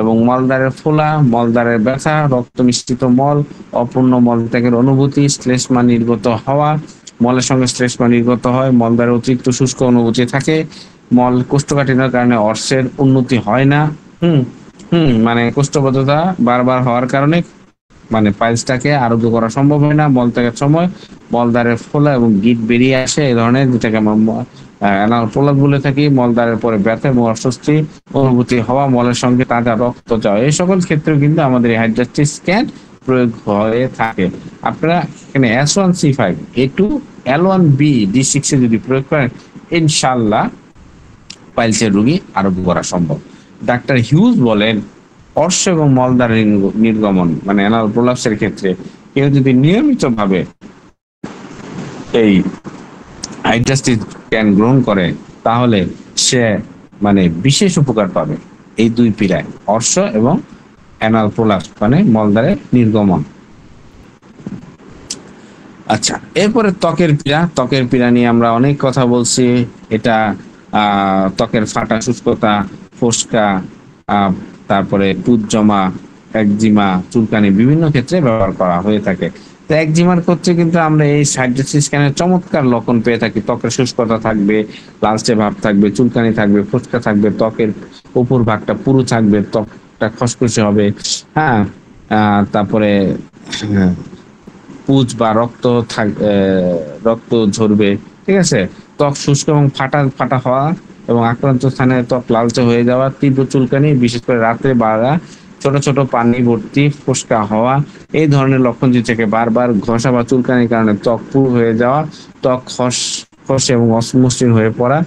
এবং মলদ্বারের ফোলা, মলদ্বারের ব্যথা, রক্ত মিশ্রিত মল, অপূর্ণ মলত্যাগের অনুভূতি, শ্লেষ্মা নির্গত হওয়া, মলের সঙ্গে শ্লেষ্মা নির্গত হয়, মলদ্বারে অতিরিক্ত শুষ্ক অনুভূতি থাকে, মল কোষ্ঠকাঠিন্যের কারণে অর্শের উন্নতি হয় না, মানে কোষ্ঠবদ্ধতা বারবার হওয়ার কারণে মানে পাইলসটাকে আরোগ্য করা সম্ভব হয় না। মলত্যাগের সময় মলদ্বারের ফোলা এবং গিট বেরিয়ে আসে, এই ধরনের যেটাকে আমরা অ্যানাল প্রলাপ বলে থাকি। মলদ্বারের পরে ব্যথা এবং অস্বস্তি অনুভূতি হওয়া, মলের সঙ্গে তাজা রক্ত যাওয়া, এই সকল ক্ষেত্রেও কিন্তু আমাদের এই হাইড্রাস্টিস স্ক্যান প্রয়োগ হয়ে থাকে। আপনারা এখানে S1, C5, A2, L1, B, D6 এ যদি প্রয়োগ করেন ইনশাআল্লাহ পাইলসের রোগী আরোগ্য করা সম্ভব। ডাক্তার হিউজ বলেন অর্শ এবং মলদ্বার নির্গমন মানে অ্যানাল প্রলাপসের ক্ষেত্রে কেউ যদি নিয়মিতভাবে এই হাইড্রাস্টিস স্ক্যান গ্রহণ করে তাহলে সে মানে বিশেষ উপকার পাবে এই দুই পীড়ায়, অর্শ এবং অ্যানাল প্রলাপস মানে মলদ্বারের নির্গমন। আচ্ছা, এরপরে ত্বকের পীড়া নিয়ে আমরা অনেক কথা বলছি। এটা ত্বকের ফাটা, শুষ্কতা, ফোসকা, তারপরে পুজ জমা, একজিমা, চুলকানি বিভিন্ন ক্ষেত্রে ব্যবহার করা হয়ে থাকে। তো একজিমার ক্ষেত্রে কিন্তু আমরা এই হাইড্রাস্টিস স্ক্যানের চমৎকার লক্ষণ পেয়ে থাকি। ত্বকের শুষ্কতা থাকবে, লালচে ভাব থাকবে, চুলকানি থাকবে, ফোসকা থাকবে, ত্বকের উপর ভাগটা পুরু থাকবে, ত্বকটা খসখসে হবে, হ্যাঁ, তারপরে পুজ বা রক্ত ঝরবে, ঠিক আছে, ত্বক শুষ্ক এবং ফাটা হওয়া এবং আক্রান্ত স্থানে ত্বক লালচে হয়ে যাওয়া, তীব্র চুলকানি, বিশেষ করে রাতে বাড়া, ছোট ছোট পানি ভর্তি ফোসকা হওয়া, এই ধরনের লক্ষণ যেটাকে বারবার ঘষা বা চুলকানির কারণে ত্বক পুরু হয়ে যাওয়া, ত্বক খসে এবং অমসৃণ হয়ে পড়া,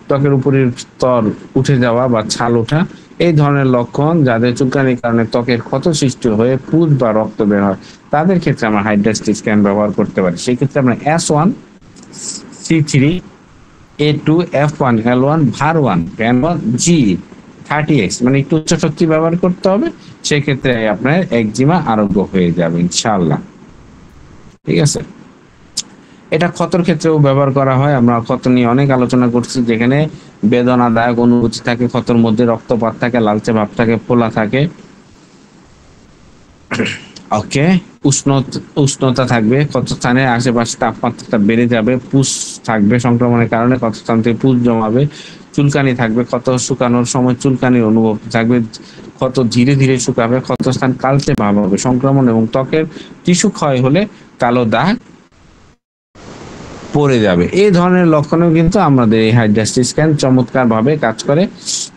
ত্বকের উপরের স্তর উঠে যাওয়া বা ছাল ওঠা, এই ধরনের লক্ষণ যাদের চুলকানির কারণে ত্বকের ক্ষত সৃষ্টি হয়ে পুজ বা রক্ত বের হয় তাদের ক্ষেত্রে আমরা হাইড্রাস্টিস স্ক্যান ব্যবহার করতে পারি। সেই ক্ষেত্রে আমরা S1, C3, A2, F1, L1, VAR1, PAN1, G30X মানে একটু উচ্চ শক্তি ব্যবহার করতে হবে, সেক্ষেত্রে আপনার একজিমা আরোগ্য হয়ে যাবে ইনশাআল্লাহ। ঠিক আছে, এটা ক্ষতর ক্ষেত্রেও ব্যবহার করা হয়। আমরা ক্ষত নিয়ে অনেক আলোচনা করছি, যেখানে বেদনাদায়ক অনুভূতি থাকে, ক্ষতর মধ্যে রক্তপাত থাকে, লালচে ভাব থাকে, ফোলা থাকে, ওকে, উষ্ণতা থাকবে, ক্ষতস্থানের আশেপাশে তাপমাত্রাটা বেড়ে যাবে, পুষ থাকবে, সংক্রমণের কারণে ক্ষতস্থান থেকে পুষ জমাবে, চুলকানি থাকবে, কত শুকানোর সময় চুলকানির অনুভব থাকবে, কত ধীরে ধীরে শুকাবে, কত স্থান কালচে ভাব হবে, সংক্রমণ এবং ত্বকের টিস্যু ক্ষয় হলে কালো দাগ পড়ে যাবে। এই ধরনের লক্ষণেও কিন্তু আমাদের এই হাইড্রাস্টি স্ক্যান চমৎকার ভাবে কাজ করে।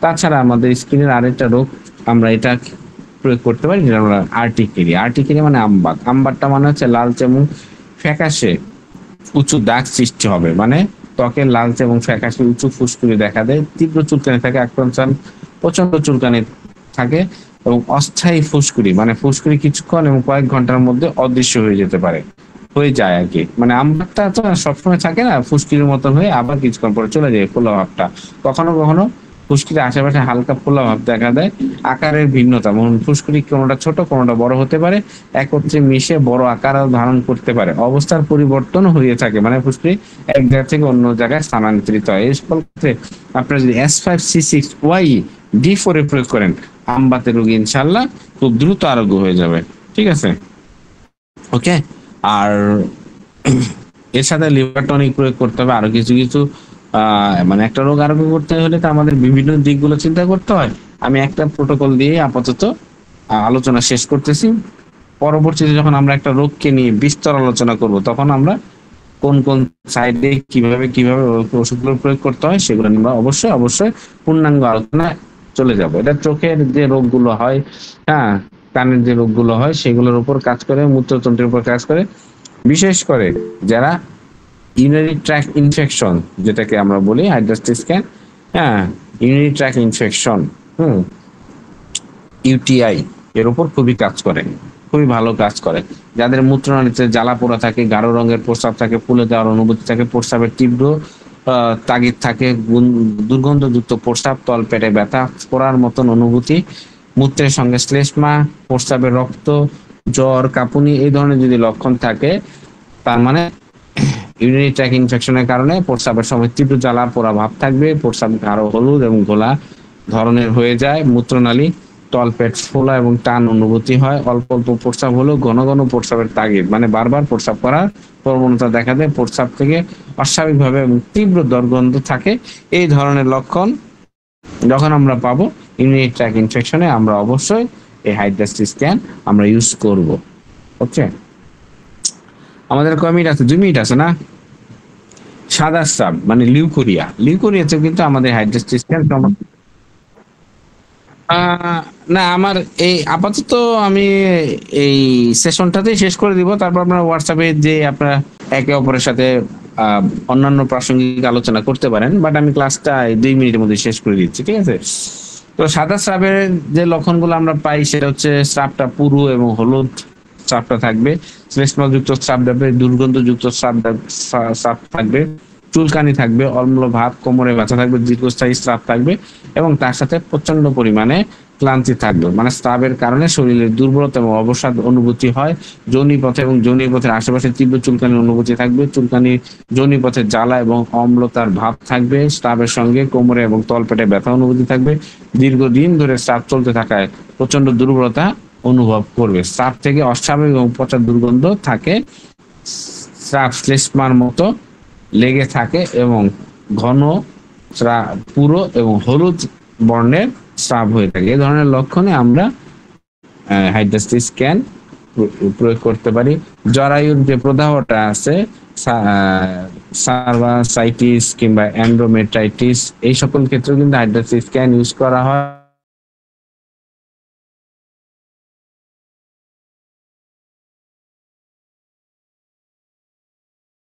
তাছাড়া আমাদের স্কিনের আরেকটা রোগ আমরা এটা প্রয়োগ করতে পারি, যেটা আমরা আর্টিকেরিয়া। আর্টিকেরিয়া মানে আমবাত। আমবাতটা মানে হচ্ছে লালচে এবং ফ্যাকাশে উঁচু দাগ সৃষ্টি হবে, মানে ত্বকের লালচে এবং ফ্যাকাশে উঁচু ফুসকুড়ি দেখা দেয়, তীব্র চুলকানি থাকে, আক্রান্তন প্রচন্ড চুলকানি থাকে এবং অস্থায়ী ফুসকুড়ি, মানে ফুসকুড়ি কিছুক্ষণ এবং কয়েক ঘন্টার মধ্যে অদৃশ্য হয়ে যেতে পারে, হয়ে যায় আর কি। মানে আমবাতটা তো সবসময় থাকে না, ফুসকির মতন হয়ে আবার কিছুক্ষণ পরে চলে যায় ফোলা ভাবটা। কখনো কখনো ফুসকির আশেপাশে হালকা ফোলা ভাব দেখা দেয়। আকারের ভিন্নতা, ফুসকুড়ি কোনোটা ছোট কোনোটা বড় হতে পারে, একত্রে মিশে বড় আকার ধারণ করতে পারে, অবস্থার পরিবর্তন হয়ে থাকে, মানে ফুসকুড়ি এক জায়গা থেকে অন্য জায়গায় স্থানান্তরিত হয়। এই সকল ক্ষেত্রে আপনারা যদি S5C6Y D4 এ প্রয়োগ করেন, আমবাতের রোগী ইনশাল্লাহ খুব দ্রুত আরোগ্য হয়ে যাবে। ঠিক আছে, ওকে। আর এর সাথে লিভার টনিক প্রয়োগ করতে হবে। আরো কিছু কিছু মানে একটা রোগ আরোগ্য করতে হলে তো আমাদের বিভিন্ন দিকগুলো চিন্তা করতে হয়। আমি একটা প্রোটোকল দিয়ে আপাতত আলোচনা শেষ করতেছি। পরবর্তীতে যখন আমরা একটা রোগকে নিয়ে বিস্তর আলোচনা করব, তখন আমরা কোন কোন সাইডে কিভাবে কিভাবে ওষুধগুলো প্রয়োগ করতে হয় সেগুলো নিয়ে অবশ্যই অবশ্যই পূর্ণাঙ্গ আলোচনা চলে যাব। এটা চোখের যে রোগগুলো হয়, হ্যাঁ, কানের যে রোগগুলো হয় সেগুলোর উপর কাজ করে, মূত্রতন্ত্রের উপর কাজ করে। বিশেষ করে যারা ইউরিনারি ট্র্যাক্ট ইনফেকশন, যেটাকে আমরা বলি হাইড্রাস্টি স্ক্যান, হ্যাঁ, ইউরিনারি ট্র্যাক্ট ইনফেকশন, ইউটিআই, এর উপর খুবই কাজ করে, খুবই ভালো কাজ করে। যাদের মূত্রনালীতে জ্বালা পোড়া থাকে, গাঢ় রঙের প্রস্রাব থাকে, ফুলে যাওয়ার অনুভূতি থাকে, প্রস্রাবের তীব্র তাগিদ থাকে, দুর্গন্ধযুক্ত প্রস্রাব, তলপেটে ব্যথা, পোড়ার মতন অনুভূতি, মূত্রের সঙ্গে শ্লেষ্মা, প্রস্রাবের রক্ত, জ্বর, কাঁপুনি, এই ধরনের যদি লক্ষণ থাকে, তার মানে ইউরিনারি ট্র্যাক্ট ইনফেকশনের কারণে প্রস্রাবের সময় তীব্র জ্বালা পোড়া ভাব থাকবে, প্রস্রাব গাঢ় হলুদ এবং ঘোলা ধরনের হয়ে যায়, মূত্রনালী তলপেট ফোলা এবং টান অনুভূতি হয়, অল্প অল্প প্রস্রাব হলেও ঘন ঘন প্রস্রাবের তাগিদ, মানে বারবার প্রস্রাব করার প্রবণতা দেখা দেয়, প্রস্রাব থেকে অস্বাভাবিকভাবে এবং তীব্র দুর্গন্ধ থাকে। এই ধরনের লক্ষণ যখন আমরা পাবো ইউরিনারি ট্র্যাক্ট ইনফেকশনে, আমরা অবশ্যই এই হাইড্রাস্টি স্ক্যান আমরা ইউজ করব। ওকে, আমাদের কয় মিনিট আছে? 2 মিনিট আছে না? সাদা স্রাব মানে লিউকোরিয়া, লিউকোরিয়াতে কিন্তু আমাদের হাইড্রাস্টি স্ক্যান না, আমার এই আপাতত আমি এই সেশনটাতেই শেষ করে দিব। তারপর আপনারা হোয়াটসঅ্যাপে যে আপনারা একে অপরের সাথে অন্যান্য প্রাসঙ্গিক আলোচনা করতে পারেন, বাট আমি ক্লাসটা 2 মিনিটের মধ্যে শেষ করে দিচ্ছি। ঠিক আছে, তো সাদা স্রাবের যে লক্ষণগুলো আমরা পাই সেটা হচ্ছে স্রাবটা পুরু এবং হলুদ স্রাবটা থাকবে, শ্লেষ্মাযুক্ত স্রাব থাকবে, দুর্গন্ধযুক্ত স্রাব থাকবে, চুলকানি থাকবে, অম্ল ভাব, কোমরে ব্যথা থাকবে, দীর্ঘস্থায়ী স্রাব থাকবে এবং তার সাথে প্রচন্ড পরিমাণে ক্লান্তি থাকবে। মানে স্রাবের কারণে শরীরের দুর্বলতা এবং অবসাদ অনুভূতি হয়, যোনিপথে এবং যোনিপথের আশেপাশে তীব্র চুলকানির অনুভূতি থাকবে, চুলকানি যোনিপথে জ্বালা এবং অম্লতার ভাব থাকবে, স্রাবের সঙ্গে কোমরে এবং তলপেটে ব্যথা অনুভূতি থাকবে, দীর্ঘদিন ধরে স্রাব চলতে থাকায় প্রচন্ড দুর্বলতা অনুভব করবে, স্রাব থেকে অস্বাভাবিক এবং পচা দুর্গন্ধ থাকে, স্রাব শ্লেষ্মার মতো লেগে থাকে এবং ঘন পুরো এবং হলুদ বর্ণের স্রাব হয়ে থাকে। এই ধরনের লক্ষণে আমরা হাইড্রাস্টি স্ক্যান প্রয়োগ করতে পারি। জরায়ুর যে প্রদাহটা আছে, সার্ভাসাইটিস কিংবা এন্ডোমেট্রাইটিস, এই সকল ক্ষেত্রেও কিন্তু হাইড্রাস্টি স্ক্যান ইউজ করা হয়।